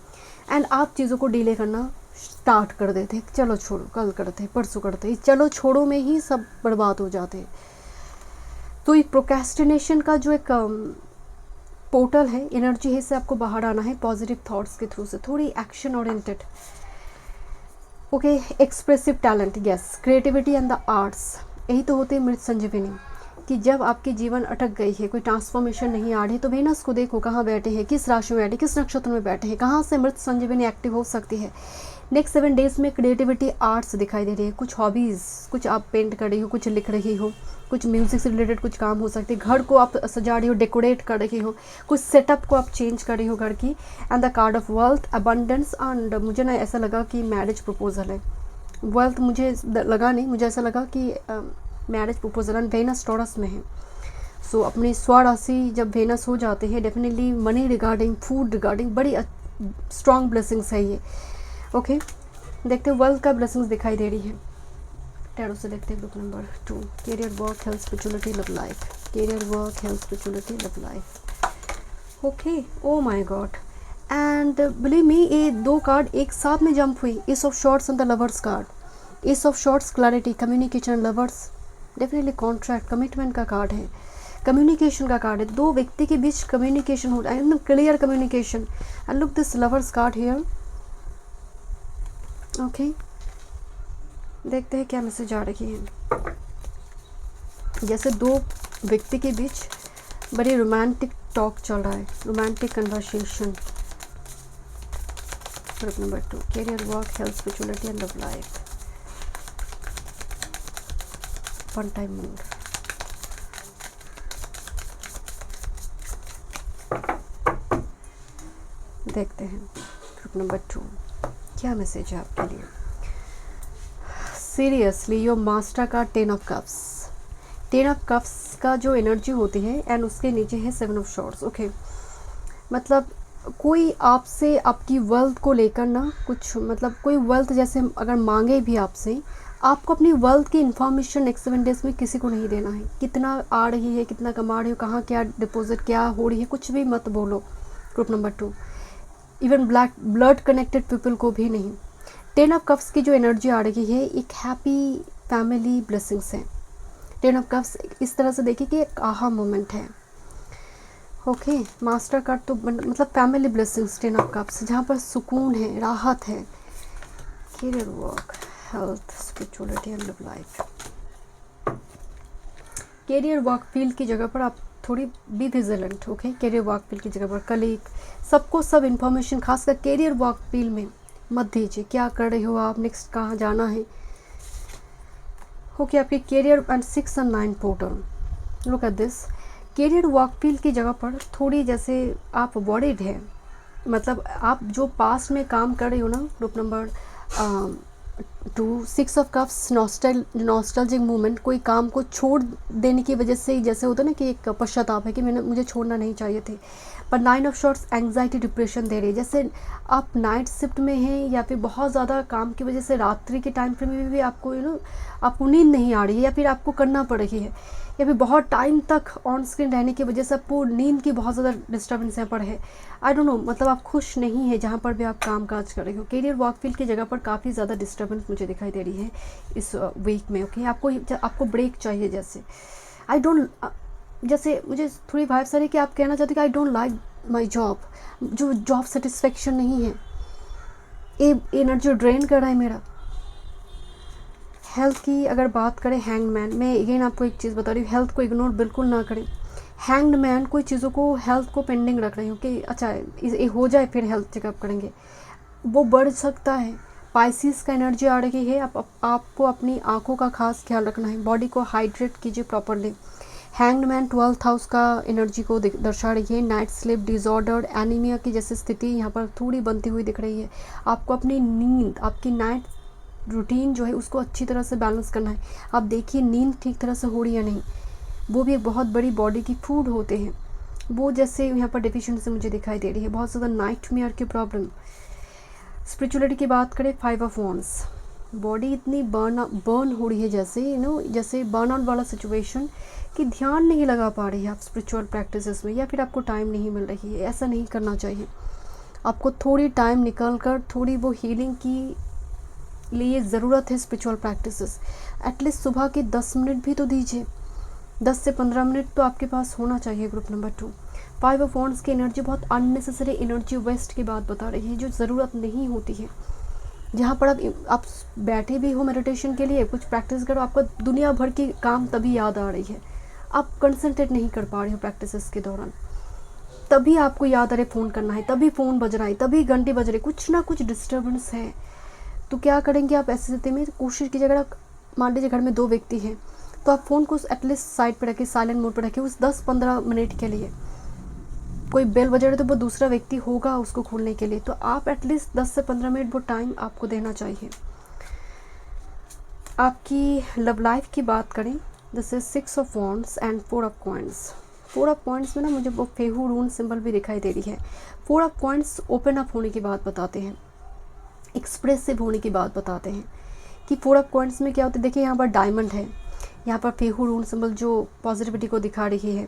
एंड आप चीज़ों को डिले करना स्टार्ट कर देते हैं, चलो छोड़ो, कल करते हैं, परसों करते हैं, चलो छोड़ो में ही सब बर्बाद हो जाते हैं। तो ये प्रोक्रेस्टिनेशन का जो एक पोर्टल है, एनर्जी है, इससे आपको बाहर आना है पॉजिटिव थॉट्स के थ्रू से, थोड़ी action oriented. Okay, expressive talent, yes, creativity and the arts, यही तो होते हैं मृत संजीवनी। कि जब आपकी जीवन अटक गई है, कोई ट्रांसफॉर्मेशन नहीं आ रही, तो वेनस को देखो कहाँ बैठे हैं, किस राशि में बैठे, किस नक्षत्र में बैठे हैं, कहाँ से मृत संजीवनी एक्टिव हो सकती है। नेक्स्ट 7 डेज़ में क्रिएटिविटी आर्ट्स दिखाई दे रही है, कुछ हॉबीज़, कुछ आप पेंट कर रही हो, कुछ लिख रही हो, कुछ म्यूज़िक से रिलेटेड कुछ काम हो सकते हैं, घर को आप सजा रही हो, डेकोरेट कर रही हो, कुछ सेटअप को आप चेंज कर रही हो घर की। And the card of wealth, abundance, and मुझे ना ऐसा लगा कि मैरिज प्रपोजल है। वेल्थ मुझे लगा नहीं, मुझे ऐसा लगा कि marriage proposal, and Venus Taurus में है। सो अपनी स्वराशि जब वेनस हो जाते हैं, definitely money regarding, food regarding बड़ी स्ट्रॉन्ग ब्लेसिंग्स है ये। ओके, देखते हैं वेल्थ का ब्लेसिंग्स दिखाई दे रही है। टैरो से देखते हैं group number 2, career, work, health, spirituality, love life. Career, work, health, spirituality, love life. Okay, oh my God, and believe me, ये 2 कार्ड एक साथ में जंप हुई, ace of swords and the lovers card. Ace of swords clarity, communication, lovers, definitely contract, commitment का card है, communication का card है, 2 व्यक्ति के बीच कम्युनिकेशन हो रहा है, एकदम clear communication. And look this lovers card here. Okay, देखते हैं क्या मैसेज आ रही है। जैसे 2 व्यक्ति के बीच बड़ी रोमांटिक टॉक चल रहा है, romantic conversation. Group number 2, career, work, health, spirituality and love life. One time mood. देखते हैं ग्रुप नंबर 2 क्या मैसेज है आपके लिए। सीरियसली, योर मास्टर का 10 ऑफ कप्स। 10 ऑफ कप्स का जो एनर्जी होती है, एंड उसके नीचे है 7 ऑफ शॉर्ट्स। ओके, मतलब कोई आपसे आपकी वेल्थ को लेकर ना कुछ, मतलब कोई वेल्थ जैसे अगर मांगे भी आपसे, आपको अपनी वेल्थ की इन्फॉर्मेशन नेक्स्ट 7 डेज़ में किसी को नहीं देना है। कितना आ रही है, कितना कमा रही हो, कहाँ क्या डिपॉजिट क्या हो रही है, कुछ भी मत बोलो। Group number 2, even blood connected people को भी नहीं। 10 ऑफ कप्स की जो एनर्जी आ रही है, एक हैप्पी फैमिली ब्लेसिंग्स है। 10 ऑफ कप्स इस तरह से देखिए कि एक आहा मोमेंट है। ओके, मास्टर कार्ड तो मतलब फैमिली ब्लेसिंग्स, 10 ऑफ कप्स, जहाँ पर सुकून है, राहत है, career, work, health, spirituality and love life. Career work field की जगह पर आप थोड़ी be vigilant, okay. Career work field की जगह पर कलीग, सबको सब इन्फॉर्मेशन, खासकर करियर वर्क फील्ड में मत दीजिए। क्या कर रहे हो आप, नेक्स्ट कहाँ जाना है, ओके। आपके करियर एंड 6 और 9 portal, look at this. Career work field की जगह पर थोड़ी जैसे आप वरीड है, मतलब आप जो पास्ट में काम कर रहे हो ना, group number 2, 6 of cups, nostalgic moment, कोई काम को छोड़ देने की वजह से, जैसे होता है ना कि एक पश्चाताप है कि मुझे छोड़ना नहीं चाहिए थे। पर 9 ऑफ शॉर्ट्स एंग्जाइटी, डिप्रेशन दे रही है, जैसे आप नाइट शिफ्ट में हैं या फिर बहुत ज़्यादा काम की वजह से रात्रि के टाइम फ्रेम में भी आपको आपको नींद नहीं आ रही है, या फिर आपको करना पड़ रही है, या फिर बहुत टाइम तक ऑन स्क्रीन रहने की वजह से आपको नींद की बहुत ज़्यादा डिस्टर्बेंस यहाँ पर है। आई डोंट नो, मतलब आप खुश नहीं है जहाँ पर भी आप काम काज कर रहे हो। करियर वर्क फील्ड की जगह पर काफ़ी ज़्यादा डिस्टर्बेंस मुझे दिखाई दे रही है इस वीक में, ओके। आपको ब्रेक चाहिए, जैसे आई डोंट, जैसे मुझे थोड़ी वाइब्स आ रही है कि आप कहना चाहते कि I don't like my job, जो जॉब सेटिस्फेक्शन नहीं है, ये एनर्जी ड्रेन कर रहा है मेरा। हेल्थ की अगर बात करें, हैंग्ड मैन, मैं अगेन आपको एक चीज़ बता रही हूँ, हेल्थ को इग्नोर बिल्कुल ना करें। हैंग्ड मैन कोई चीज़ों को, हेल्थ को पेंडिंग रख रही हूँ कि अच्छा ये हो जाए फिर हेल्थ चेकअप करेंगे, वो बढ़ सकता है। पाइसिस का एनर्जी आ रही है, आपको अपनी आँखों का खास ख्याल रखना है, बॉडी को हाइड्रेट कीजिए properly. Hanged man 12th house का एनर्जी को दर्शा रही है। नाइट स्लीप डिसऑर्डर, एनीमिया की जैसी स्थिति यहाँ पर थोड़ी बनती हुई दिख रही है। आपको अपनी नींद, आपकी नाइट रूटीन जो है उसको अच्छी तरह से बैलेंस करना है। आप देखिए नींद ठीक तरह से हो रही है नहीं, वो भी एक बहुत बड़ी बॉडी की फूड होते हैं, वो जैसे यहाँ पर डिफिशिएंसी मुझे दिखाई दे रही है। बहुत ज़्यादा नाइटमेयर की प्रॉब्लम। स्पिरिचुअलिटी की बात करें, 5 ऑफ वॉन्ड्स, बॉडी इतनी बर्न हो रही है, जैसे जैसे बर्न आउट वाला सिचुएशन, कि ध्यान नहीं लगा पा रही है आप स्पिरिचुअल प्रैक्टिसेस में, या फिर आपको टाइम नहीं मिल रही है। ऐसा नहीं करना चाहिए, आपको थोड़ी टाइम निकाल कर थोड़ी वो हीलिंग की लिए ज़रूरत है स्पिरिचुअल प्रैक्टिसेस। एटलीस्ट सुबह के 10 मिनट भी तो दीजिए, 10 से 15 मिनट तो आपके पास होना चाहिए। ग्रुप नंबर 2, 5 ऑफ वॉन्ड्स की एनर्जी बहुत अननेसेसरी एनर्जी वेस्ट की बात बता रही है, जो ज़रूरत नहीं होती है। जहाँ पर आप बैठे भी हो मेडिटेशन के लिए, कुछ प्रैक्टिस करो, आपको दुनिया भर की काम तभी याद आ रही है, आप कंसंट्रेट नहीं कर पा रहे हो प्रैक्टिसेस के दौरान, तभी आपको याद आ रहे फ़ोन करना है, तभी फ़ोन बज रहा है, तभी घंटे बज रहे, कुछ ना कुछ डिस्टर्बेंस है। तो क्या करेंगे आप ऐसी स्थिति में? कोशिश कीजिए, अगर मान लीजिए घर में 2 व्यक्ति हैं, तो आप फ़ोन को एटलीस्ट साइड पर रखें, साइलेंट मोड पर रखें उस 10-15 मिनट के लिए। कोई बेल बजा रहे तो वो दूसरा व्यक्ति होगा उसको खोलने के लिए, तो आप एटलीस्ट 10 से 15 मिनट वो टाइम आपको देना चाहिए। आपकी लव लाइफ की बात करें, जैसे 6 of wands and 4 of coins. 4 of coins में ना मुझे वो फेहू रून सिंबल भी दिखाई दे रही है। 4 ऑफ कॉइंस ओपन अप होने की बात बताते हैं, एक्सप्रेसिव होने की बात बताते हैं। कि 4 ऑफ कॉइंस में क्या होता है, देखिए यहाँ पर डायमंड है, यहाँ पर फेहू रून सिंबल जो पॉजिटिविटी को दिखा रही है,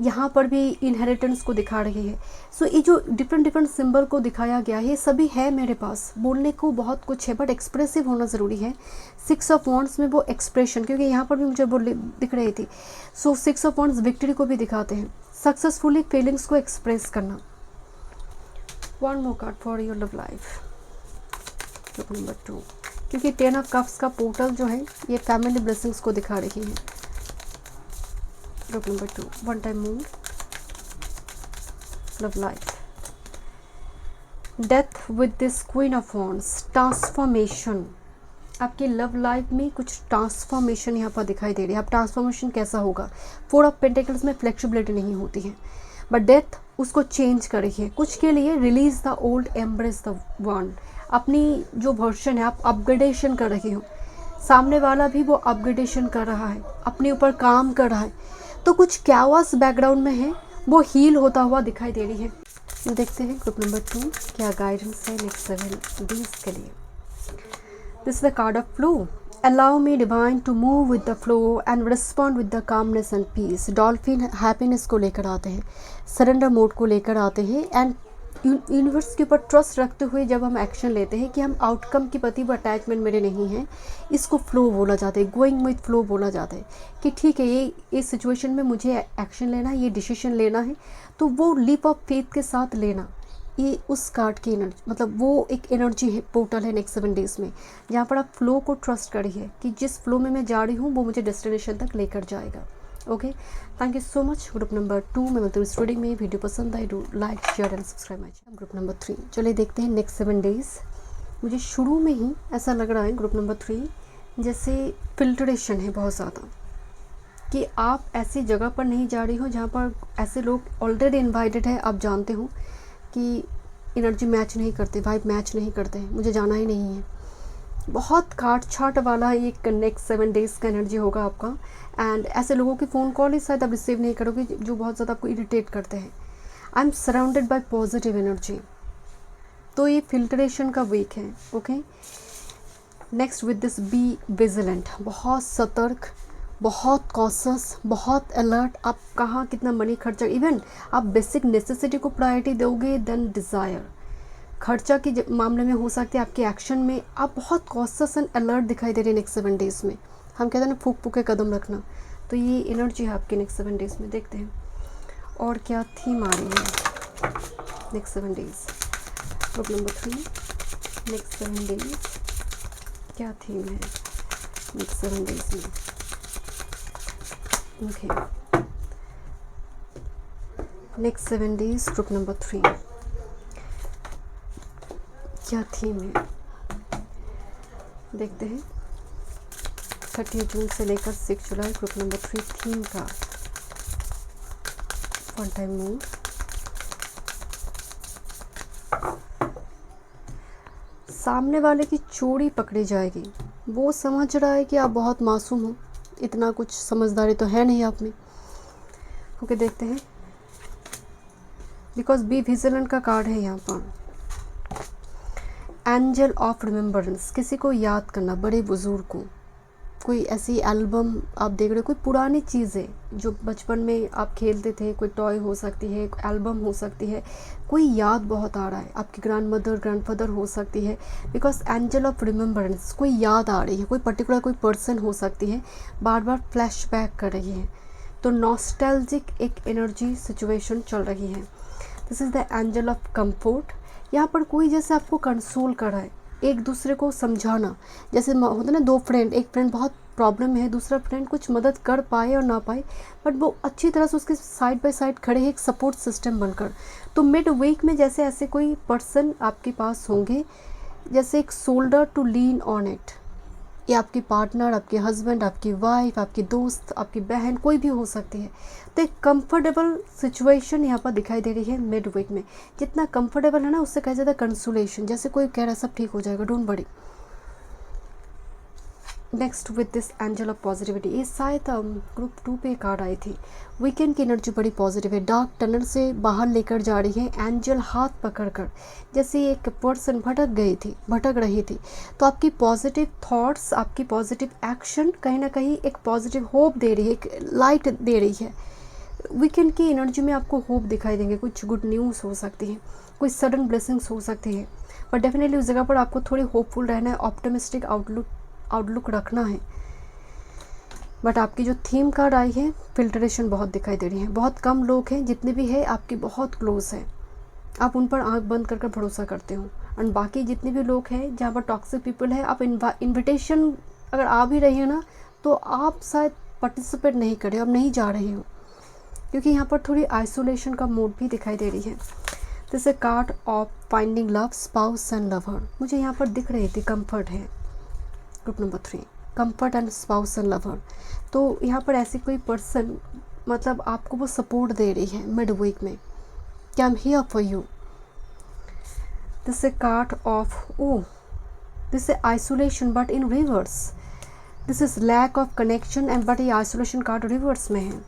यहाँ पर भी इनहेरिटेंस को दिखा रही है। सो ये जो डिफरेंट सिंबल को दिखाया गया है, ये सभी है मेरे पास, बोलने को बहुत कुछ है, बट एक्सप्रेसिव होना ज़रूरी है। 6 ऑफ वॉन्ड्स में वो एक्सप्रेशन, क्योंकि यहाँ पर भी मुझे बोल दिख रही थी। सो 6 ऑफ वॉन्ड्स विक्ट्री को भी दिखाते हैं, सक्सेसफुली फीलिंग्स को एक्सप्रेस करना। 1 more card for your love life, number 2, क्योंकि 10 ऑफ कप्स का पोर्टल जो है ये फैमिली ब्लेसिंग्स को दिखा रही है। Group number 2, 1 time move, love life, death with this queen of wands, transformation. आपकी लव लाइफ में कुछ ट्रांसफॉर्मेशन यहाँ पर दिखाई दे रही है। अब ट्रांसफॉर्मेशन कैसा होगा? 4 ऑफ पेंटिकल्स में फ्लेक्सिबिलिटी नहीं होती है, बट डेथ उसको चेंज कर रही है कुछ के लिए। Release the old, embrace the one. अपनी जो वर्जन है आप अपग्रेडेशन कर रही हो, सामने वाला भी वो अपग्रेडेशन कर रहा है, अपने ऊपर काम कर रहा है, तो कुछ कैओस बैकग्राउंड में है, वो हील होता हुआ दिखाई दे रही है। देखते हैं ग्रुप नंबर 2 क्या गाइडेंस है नेक्स्ट 7 डेज के लिए। This is the card of flow. Allow me divine to move with the flow and respond with the calmness and peace. Dolphin happiness को लेकर आते हैं, सरेंडर मोड को लेकर आते हैं, एंड यूनिवर्स के ऊपर ट्रस्ट रखते हुए जब हम एक्शन लेते हैं कि हम आउटकम के प्रति वो अटैचमेंट मेरे नहीं है, इसको फ्लो बोला जाता है, गोइंग विथ फ्लो बोला जाता है कि ठीक है ये इस सिचुएशन में मुझे एक्शन लेना है, ये डिसीजन लेना है, तो वो लीप ऑफ फेथ के साथ लेना, ये उस कार्ड की एनर्जी, मतलब वो एक एनर्जी है, पोर्टल है नेक्स्ट 7 डेज़ में, जहाँ पर आप फ्लो को ट्रस्ट करिए कि जिस फ्लो में मैं जा रही हूँ वो मुझे डेस्टिनेशन तक लेकर जाएगा। Okay, thank you so much. Group number 2 मैं मिलती हूँ इस रीडिंग में। वीडियो पसंद आई do like share and subscribe my channel. Group number 3 चलिए देखते हैं नेक्स्ट 7 डेज़। मुझे शुरू में ही ऐसा लग रहा है ग्रुप नंबर 3 जैसे फिल्ट्रेशन है बहुत ज़्यादा, कि आप ऐसी जगह पर नहीं जा रही हो जहाँ पर ऐसे लोग ऑलरेडी इन्वाइटेड है, आप जानते हो कि एनर्जी मैच नहीं करते, वाइब मैच नहीं करते, मुझे जाना ही नहीं है। बहुत काट छाट वाला एक नेक्स्ट 7 डेज़ का एनर्जी होगा आपका। एंड ऐसे लोगों की फ़ोन कॉल ही शायद आप रिसीव नहीं करोगे जो बहुत ज़्यादा आपको इरिटेट करते हैं। I am surrounded by positive energy, तो ये फिल्ट्रेशन का वीक है। Okay, next with this be vigilant, बहुत सतर्क, बहुत कॉशस, बहुत अलर्ट। आप कहाँ कितना मनी खर्चा, इवन आप बेसिक नेसेसिटी को प्रायोरिटी दोगे देन डिज़ायर। खर्चा के मामले में हो सकते हैं आपके एक्शन में आप बहुत कॉशस एंड अलर्ट दिखाई दे रहे हैं नेक्स्ट 7 डेज़ में। हम कहते हैं ना फूक फूक के कदम रखना, तो ये एनर्जी है आपके नेक्स्ट 7 डेज़ में। देखते हैं और क्या थीम आ रही है next 7 days. Group number 3 next 7 days क्या थीम है नेक्स्ट 7 डेज़ में। Okay, next 7 days group number 3 क्या थीम है देखते हैं। 30 जून से लेकर 6 जुलाई ग्रुप नंबर 3 थीम का वन टाइम मूव। सामने वाले की चोरी पकड़ी जाएगी, वो समझ रहा है कि आप बहुत मासूम हो, इतना कुछ समझदारी तो है नहीं आप में। ओके, देखते हैं बिकॉज बी विजिलेंट का कार्ड है यहाँ पर। एंजल ऑफ रिमेम्बरेंस, किसी को याद करना, बड़े बुजुर्ग को, कोई ऐसी एल्बम आप देख रहे हो, कोई पुरानी चीज़ें जो बचपन में आप खेलते थे, कोई टॉय हो सकती है, एल्बम हो सकती है, कोई याद बहुत आ रहा है, आपकी ग्रैंड मदर ग्रैंडफादर हो सकती है। बिकॉज एंजल ऑफ रिमेम्बरेंस, कोई याद आ रही है, कोई पर्टिकुलर कोई पर्सन हो सकती है, बार बार फ्लैशबैक कर रही है, तो नॉस्टैल्जिक एक एनर्जी सिचुएशन चल रही है। This is the angel of comfort. यहाँ पर कोई जैसे आपको कंसोल कर रहा है, एक दूसरे को समझाना, जैसे होता है ना दो फ्रेंड, एक फ्रेंड बहुत प्रॉब्लम है, दूसरा फ्रेंड कुछ मदद कर पाए और ना पाए, बट वो अच्छी तरह से उसके साइड बाय साइड खड़े हैं एक सपोर्ट सिस्टम बनकर। तो मिड वीक में जैसे ऐसे कोई पर्सन आपके पास होंगे, जैसे एक shoulder to lean on it, ये आपकी पार्टनर, आपके हस्बैंड, आपकी वाइफ, आपकी दोस्त, आपकी बहन, कोई भी हो सकती है। तो एक कंफर्टेबल सिचुएशन यहाँ पर दिखाई दे रही है मिड वीक में। जितना कंफर्टेबल है ना, उससे कहा जाता है कंसोलेशन, जैसे कोई कह रहा है सब ठीक हो जाएगा, don't worry. Next with this angel of positivity, ये शायद ग्रुप 2 पे कार्ड आई थी। वीकेंड की एनर्जी बड़ी पॉजिटिव है, डार्क टनल से बाहर लेकर जा रही है एंजल हाथ पकड़कर। जैसे एक पर्सन भटक रही थी, तो आपकी पॉजिटिव थॉट्स, आपकी पॉजिटिव एक्शन कहीं ना कहीं एक पॉजिटिव होप दे रही है, एक लाइट दे रही है। वीकेंड की एनर्जी में आपको होप दिखाई देंगे, कुछ गुड न्यूज़ हो सकती है, कोई सडन ब्लेसिंग्स हो सकती है, बट डेफिनेटली उस जगह पर आपको थोड़ी होपफुल रहना है, ऑप्टिमिस्टिक आउटलुक रखना है। बट आपकी जो थीम कार्ड आई है, फिल्ट्रेशन बहुत दिखाई दे रही है। बहुत कम लोग हैं, जितने भी है आपके बहुत क्लोज हैं, आप उन पर आंख बंद कर भरोसा करते हो। एंड बाकी जितने भी लोग हैं जहाँ पर टॉक्सिक पीपल है, आप इन्विटेशन अगर आ भी रही हो ना, तो आप शायद पार्टिसिपेट नहीं करे, अब नहीं जा रहे हो, क्योंकि यहाँ पर थोड़ी आइसोलेशन का मूड भी दिखाई दे रही है। This a card of finding love, spouse and lover, मुझे यहाँ पर दिख रही थी। कंफर्ट है group number 3, comfort and spouse and lover. तो यहाँ पर ऐसी कोई पर्सन, मतलब आपको वो सपोर्ट दे रही है मिड वीक में कि I am here for you. This a card of this a isolation but in reverse, this is lack of connection and but ये आइसोलेशन कार्ड रिवर्स में है।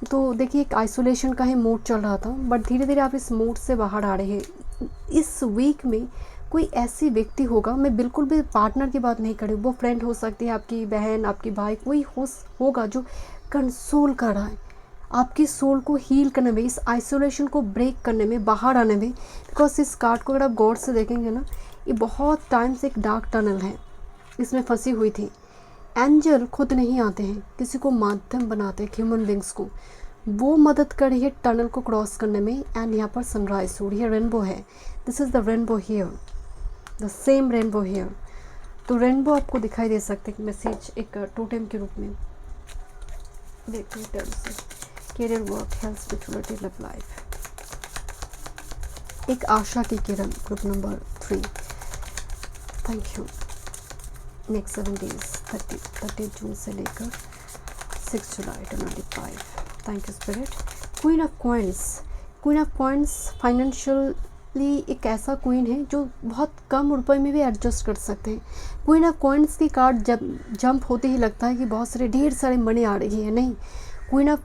तो देखिए एक आइसोलेशन का ही मूड चल रहा था, बट धीरे धीरे आप इस मूड से बाहर आ रहे हैं। इस वीक में कोई ऐसी व्यक्ति होगा, मैं बिल्कुल भी पार्टनर की बात नहीं कर रही हूँ, वो फ्रेंड हो सकती है, आपकी बहन, आपकी भाई, कोई होगा जो कंसोल कर रहा है, आपकी सोल को हील करने में, इस आइसोलेशन को ब्रेक करने में, बाहर आने में। बिकॉज इस कार्ड को अगर आप गौर से देखेंगे ना, ये बहुत टाइम से एक डार्क टनल है, इसमें फंसी हुई थी। एंजल खुद नहीं आते हैं, किसी को माध्यम बनाते हैं, ह्यूमन बींग्स को, वो मदद कर रही है टनल को क्रॉस करने में। एंड यहाँ पर सनराइज हो रही है, रेनबो है, this is the rainbow here, the same rainbow here. तो रेनबो आपको दिखाई दे सकते हैं, मैसेज एक टोटेम के रूप में। देखते हैं टर्म से, career, work, health, spirituality, love life. एक आशा की किरण, group number 3। Thank you. Next 7 days, 30 जून से लेकर 6 जुलाई 2025। Thank you spirit. Queen of coins, queen of coins financially एक ऐसा क्वीन है जो बहुत कम रुपए में भी एडजस्ट कर सकते हैं। क्वीन ऑफ कॉइन्स की कार्ड जब जंप होते ही लगता है कि बहुत सारे ढेर सारे मनी आ रही है, नहीं। Queen of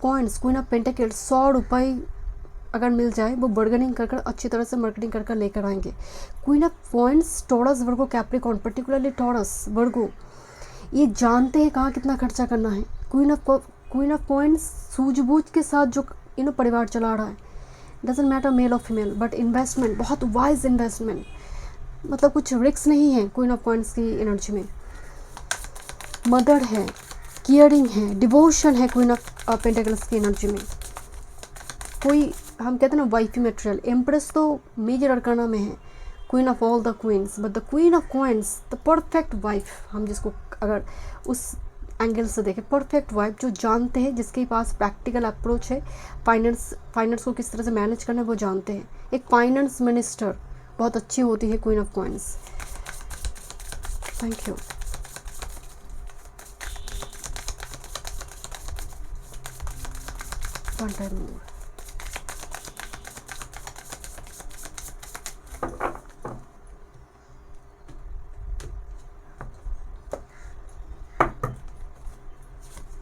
coins, queen of pentacles, 100 रुपये अगर मिल जाए वो बार्गेनिंग कर अच्छी तरह से मार्केटिंग कर लेकर आएंगे। Queen of coins Taurus, Virgo, Capricorn, particularly Taurus, Virgo, ये जानते हैं कहाँ कितना खर्चा करना है। क्वीन ऑफ कॉइन्स सूझबूझ के साथ जो परिवार चला रहा है, डजंट मैटर मेल और फीमेल, बट इन्वेस्टमेंट, बहुत वाइज इन्वेस्टमेंट, मतलब कुछ रिस्क नहीं है क्वीन ऑफ कॉइन्स की एनर्जी में। मदर है, केयरिंग है, डिवोशन है क्वीन ऑफ पेंटिकल्स की एनर्जी में। कोई हम कहते हैं ना वाइफी मटेरियल। एम्प्रेस तो मेजर अरकाना में है, queen of all the queens, but the queen of coins, the perfect wife, हम जिसको अगर उस एंगल से देखें, परफेक्ट वाइफ, जो जानते हैं, जिसके पास प्रैक्टिकल अप्रोच है, फाइनेंस को किस तरह से मैनेज करना है वो जानते हैं। एक फाइनेंस मिनिस्टर बहुत अच्छी होती है queen of coins. Thank you. One time more.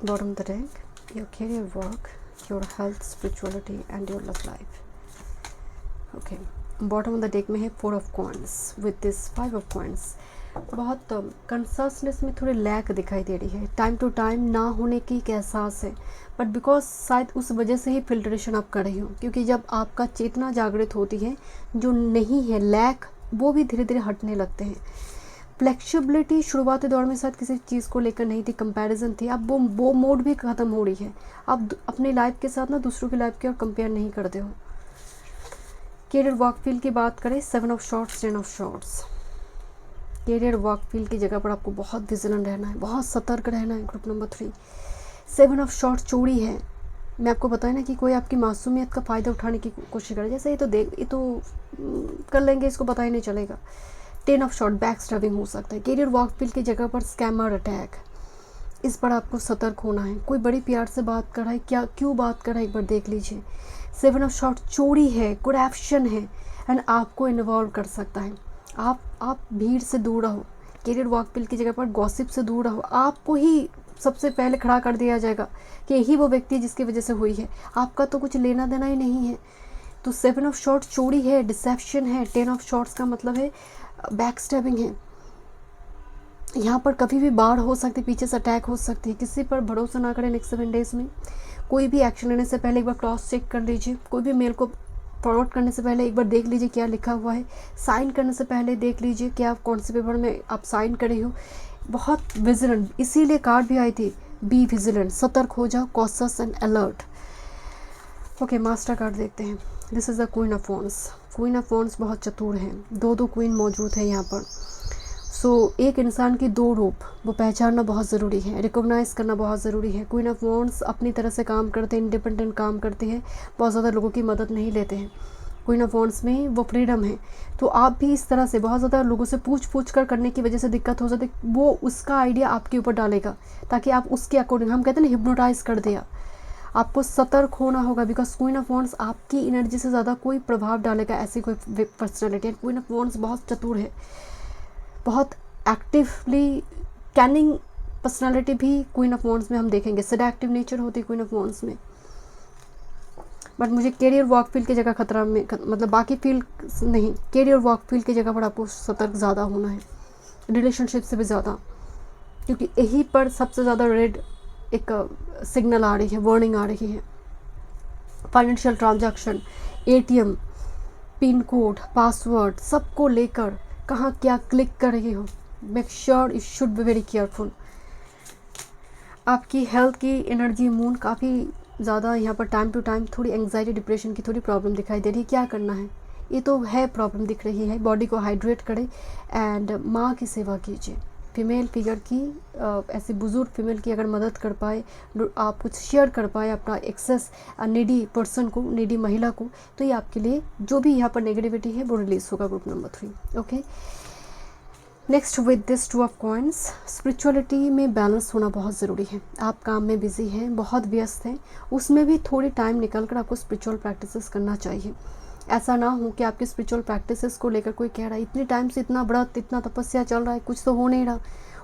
Bottom of the deck, your career, work, your health, spirituality and your love life. Okay, bottom of the deck में है 4 of coins with this 5 of coins। बहुत कंसर्सनेस में थोड़ी lack दिखाई दे रही है, time to time ना होने की एक एहसास है, बट बिकॉज शायद उस वजह से ही फिल्ट्रेशन आप कर रही हो, क्योंकि जब आपका चेतना जागृत होती है, जो नहीं है लैक, वो भी धीरे धीरे हटने लगते हैं। फ्लेक्सिबिलिटी शुरुआती दौर में शायद किसी चीज़ को लेकर नहीं थी, कंपैरिजन थी, अब वो मोड भी ख़त्म हो रही है। आप अपनी लाइफ के साथ ना दूसरों की लाइफ की और कंपेयर नहीं करते हो। कैरियर वर्क फील्ड की बात करें, 7 of swords, 10 of swords. Career work field की जगह पर आपको बहुत विजिलेंट रहना है, बहुत सतर्क रहना है। ग्रुप नंबर 3, 7 ऑफ शॉर्ट्स चोरी है। मैं आपको बताया ना कि कोई आपकी मासूमियत का फ़ायदा उठाने की कोशिश करे, जैसे ये तो कर लेंगे, इसको पता ही नहीं चलेगा। 10 ऑफ शॉर्ट, बैक स्टैबिंग हो सकता है। कैरियर वर्क फील्ड की जगह पर स्कैमर अटैक, इस पर आपको सतर्क होना है। कोई बड़ी प्यार से बात कर रहा है, क्या क्यों बात कर रहा है, एक बार देख लीजिए। 7 ऑफ शॉर्ट चोरी है, करप्शन है, एंड आपको इन्वॉल्व कर सकता है। आप भीड़ से दूर रहो। कैरियर वर्क फील्ड की जगह पर गॉसिप से दूर रहो। आपको ही सबसे पहले खड़ा कर दिया जाएगा कि यही वो व्यक्ति जिसकी वजह से हुई है, आपका तो कुछ लेना देना ही नहीं है। तो 7 ऑफ शॉर्ट चोरी है, डिसेप्शन है। 10 ऑफ शॉर्ट्स का मतलब है बैक स्टैबिंग है। यहाँ पर कभी भी बाढ़ हो सकती है, पीछे से अटैक हो सकती है। किसी पर भरोसा ना करें नेक्स्ट 7 डेज में। कोई भी एक्शन लेने से पहले एक बार क्रॉस चेक कर लीजिए। कोई भी मेल को फॉरवर्ड करने से पहले एक बार देख लीजिए क्या लिखा हुआ है। साइन करने से पहले देख लीजिए कि आप कौन से पेपर में आप साइन करे हो। बहुत विजिलेंट, इसीलिए कार्ड भी आई थी, बी विजिलेंट, सतर्क हो जाओ, cautious and alert. Okay, master card देखते हैं। This is the queen of wands. Queen of wands बहुत चतुर हैं, दो क्वीन मौजूद है यहाँ पर। एक इंसान की 2 रूप, वो पहचानना बहुत ज़रूरी है, रिकॉग्नाइज़ करना बहुत ज़रूरी है। क्वीन ऑफ वॉन्ड्स अपनी तरह से काम करते हैं, इंडिपेंडेंट काम करते हैं, बहुत ज़्यादा लोगों की मदद नहीं लेते हैं। क्वीन ऑफ वॉन्ड्स में वो फ्रीडम है। तो आप भी इस तरह से बहुत ज़्यादा लोगों से पूछ कर करने की वजह से दिक्कत हो सकती है, वो उसका आइडिया आपके ऊपर डालेगा ताकि आप उसके अकॉर्डिंग, हम कहते हैं ना, हिप्नोटाइज कर दिया। आपको सतर्क होना होगा, बिकॉज क्वीन ऑफ वॉन्ड्स आपकी एनर्जी से ज़्यादा कोई प्रभाव डालेगा ऐसी कोई पर्सनैलिटी है। क्वीन ऑफ वॉन्ड्स बहुत चतुर है, बहुत एक्टिवली कैनिंग पर्सनालिटी भी क्वीन ऑफ वॉन्ड्स में हम देखेंगे। सेडेक्टिव नेचर होती है क्वीन ऑफ वॉन्ड्स में। बट मुझे कैरियर वर्क फील्ड की जगह खतरा में, मतलब बाकी फील्ड नहीं, कैरियर वर्क फील्ड की जगह पर आपको सतर्क ज़्यादा होना है, रिलेशनशिप से भी ज़्यादा, क्योंकि यहीं पर सबसे ज़्यादा रेड एक सिग्नल आ रही है, वार्निंग आ रही है। Financial transaction, ATM, pin code, password, सबको लेकर कहाँ क्या क्लिक कर रही हो, make sure you should be very careful. आपकी हेल्थ की एनर्जी मून काफ़ी ज़्यादा यहाँ पर टाइम टू टाइम थोड़ी एंग्जाइटी डिप्रेशन की थोड़ी प्रॉब्लम दिखाई दे रही है। क्या करना है, ये तो है प्रॉब्लम दिख रही है। बॉडी को हाइड्रेट करें एंड माँ की सेवा कीजिए। फीमेल फिगर की ऐसी बुजुर्ग फीमेल की अगर मदद कर पाए, आप कुछ शेयर कर पाए अपना एक्सेस नीडी पर्सन को, नीडी महिला को, तो ये आपके लिए जो भी यहाँ पर नेगेटिविटी है वो रिलीज होगा। Group number 3। Okay, next with this 2 of coins, spirituality में बैलेंस होना बहुत ज़रूरी है। आप काम में बिजी हैं, बहुत व्यस्त हैं, उसमें भी थोड़ी टाइम निकल कर आपको स्पिरिचुअल प्रैक्टिसेस करना चाहिए। ऐसा ना हो कि आपकी स्पिरिचुअल प्रैक्टिसेस को लेकर कोई कह रहा है इतने टाइम से इतना व्रत, इतना तपस्या चल रहा है, कुछ तो हो नहीं रहा,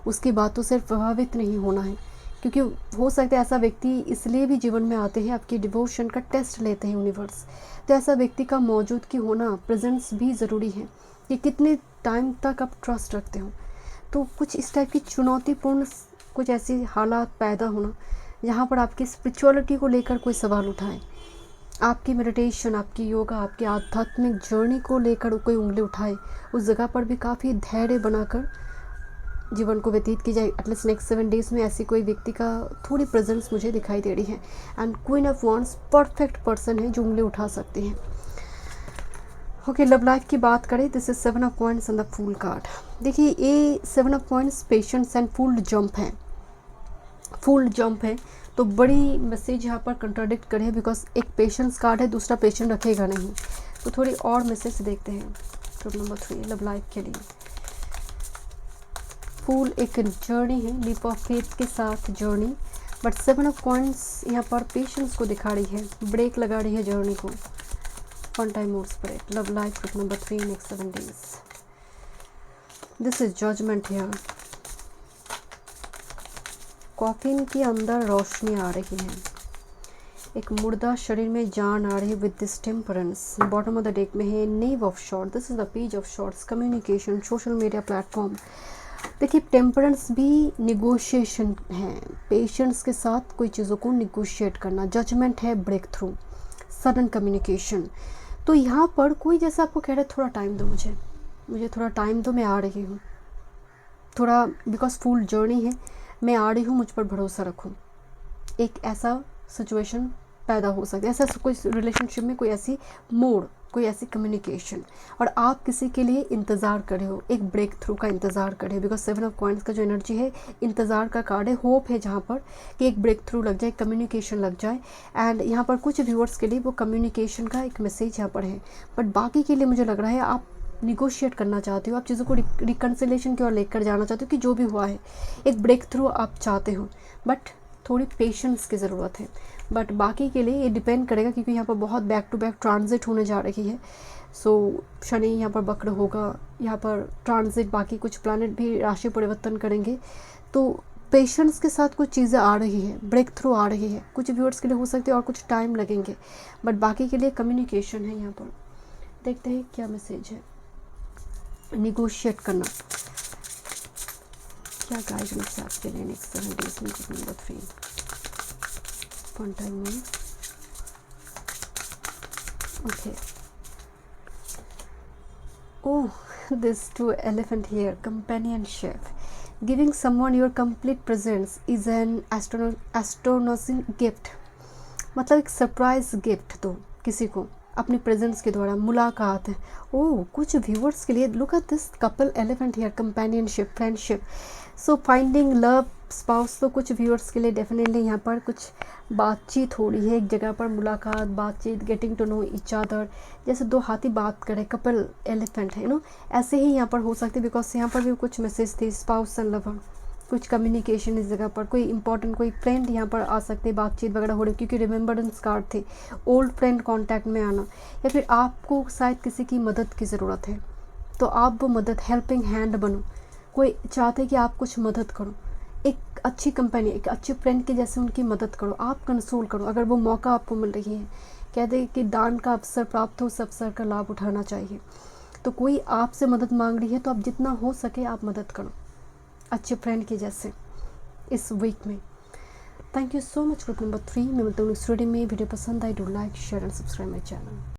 उसकी बातों से प्रभावित नहीं होना है। क्योंकि हो सकता है ऐसा व्यक्ति इसलिए भी जीवन में आते हैं, आपकी डिवोशन का टेस्ट लेते हैं यूनिवर्स। तो ऐसा व्यक्ति का मौजूदगी होना, प्रेजेंस भी ज़रूरी है कि कितने टाइम तक आप ट्रस्ट रखते हो। तो कुछ इस टाइप की चुनौतीपूर्ण कुछ ऐसी हालात पैदा होना जहाँ पर आपकी स्पिरिचुअलिटी को लेकर कोई सवाल उठाए, आपकी मेडिटेशन, आपकी योगा, आपकी आध्यात्मिक जर्नी को लेकर कोई उंगली उठाए, उस जगह पर भी काफ़ी धैर्य बनाकर जीवन को व्यतीत की जाए। एटलीस्ट नेक्स्ट 7 डेज़ में ऐसी कोई व्यक्ति का थोड़ी प्रेजेंस मुझे दिखाई दे रही है। And queen of wands perfect person है जो उंगली उठा सकती हैं। ओके, लव लाइफ की बात करें, this is 7 of coins and the fool card. देखिए ये 7 of coins patience and full jump है, फुल जंप है। तो बड़ी मैसेज यहाँ पर कंट्राडिक्ट करे, बिकॉज एक पेशेंस कार्ड है, दूसरा पेशेंट रखेगा नहीं। तो थोड़ी और मैसेज देखते हैं ग्रुप नंबर 3 लव लाइफ के लिए। फूल एक जर्नी है, लीप ऑफ फेथ के साथ जर्नी, बट 7 ऑफ कॉइन्स यहाँ पर पेशेंस को दिखा रही है, ब्रेक लगा रही है जर्नी को। One time more spirit, love life group number 3 next 7 days. This is judgement here. Coffin के अंदर रोशनी आ रही है, एक मुर्दा शरीर में जान आ रही है with this temperance. Bottom of the deck में है knave of swords, this is the page of swords, communication, social media platform. देखिए टेम्परेंस भी निगोशिएशन है, पेशेंस के साथ कोई चीज़ों को निगोशिएट करना। जजमेंट है ब्रेक थ्रू, सडन कम्युनिकेशन। तो यहाँ पर कोई जैसा आपको कह रहा है थोड़ा टाइम दो, मुझे थोड़ा टाइम दो, मैं आ रही हूँ थोड़ा, बिकॉज फुल जर्नी है, मैं आ रही हूँ, मुझ पर भरोसा रखो। एक ऐसा सिचुएशन पैदा हो सकता है, ऐसा कोई रिलेशनशिप में कोई ऐसी मोड़, कोई ऐसी कम्युनिकेशन, और आप किसी के लिए इंतज़ार कर रहे हो, एक ब्रेक थ्रू का इंतज़ार कर रहे हो। बिकॉज 7 ऑफ कॉइन्स का जो एनर्जी है इंतज़ार का कार्ड है, होप है जहाँ पर कि एक ब्रेक थ्रू लग जाए, कम्युनिकेशन लग जाए। एंड यहाँ पर कुछ व्यूअर्स के लिए वो कम्युनिकेशन का एक मैसेज यहाँ पर है, बट बाकी के लिए मुझे लग रहा है आप निगोशिएट करना चाहते हो, आप चीज़ों को रिकन्सिलेशन की ओर लेकर जाना चाहते हो कि जो भी हुआ है एक ब्रेक थ्रू आप चाहते हो, बट थोड़ी पेशेंस की ज़रूरत है। बट बाकी के लिए ये डिपेंड करेगा, क्योंकि यहाँ पर बहुत बैक टू बैक ट्रांजिट होने जा रही है। सो शनि यहाँ पर वक्र होगा, यहाँ पर ट्रांजिट, बाकी कुछ प्लैनेट भी राशि परिवर्तन करेंगे। तो पेशेंस के साथ कुछ चीज़ें आ रही है, ब्रेक थ्रू आ रही है। कुछ व्यूअर्स के लिए हो सकती है और कुछ टाइम लगेंगे, बट बाकी के लिए कम्युनिकेशन है। यहाँ पर देखते हैं क्या मैसेज है। निगोशिएट करना, क्या गाइडेंस है आपके लिए नेक्स्ट 7 डेज में ग्रुप नंबर 3। वन टाइम में okay, oh this 2 elephant here, companionship, giving someone your complete presence is an astonishing gift। मतलब एक सरप्राइज गिफ्ट दो किसी को अपनी प्रेजेंस के द्वारा, मुलाकात है। ओह कुछ व्यूअर्स के लिए look at this couple elephant here, companionship, friendship, so finding love spouse. तो कुछ व्यूअर्स के लिए डेफिनेटली यहाँ पर कुछ बातचीत हो रही है, एक जगह पर मुलाकात, बातचीत, getting to know each other, जैसे दो हाथी बात करें, कपल एलिफेंट है नो, ऐसे ही यहाँ पर हो सकती है। बिकॉज यहाँ पर भी कुछ मैसेज थे, स्पाउस एंड लवर, कुछ कम्युनिकेशन इस जगह पर, कोई इंपॉर्टेंट कोई फ्रेंड यहाँ पर आ सकते, बातचीत वगैरह हो रही, क्योंकि रिमेम्बरेंस कार्ड थे, ओल्ड फ्रेंड कांटेक्ट में आना, या फिर आपको शायद किसी की मदद की ज़रूरत है, तो आप वो मदद, हेल्पिंग हैंड बनो। कोई चाहते कि आप कुछ मदद करो, एक अच्छी कंपनी, एक अच्छी फ्रेंड के जैसे उनकी मदद करो, आप कंसोल करो। अगर वो मौका आपको मिल रही है, कहते हैं कि दान का अवसर प्राप्त हो, उस अवसर का लाभ उठाना चाहिए। तो कोई आपसे मदद मांग रही है तो आप जितना हो सके आप मदद करो, अच्छे फ्रेंड के जैसे इस वीक में। Thank you so much group number 3। मैं मिलता हूँ नेक्स्ट वीडियो में। वीडियो पसंद आई, do like share and subscribe my channel.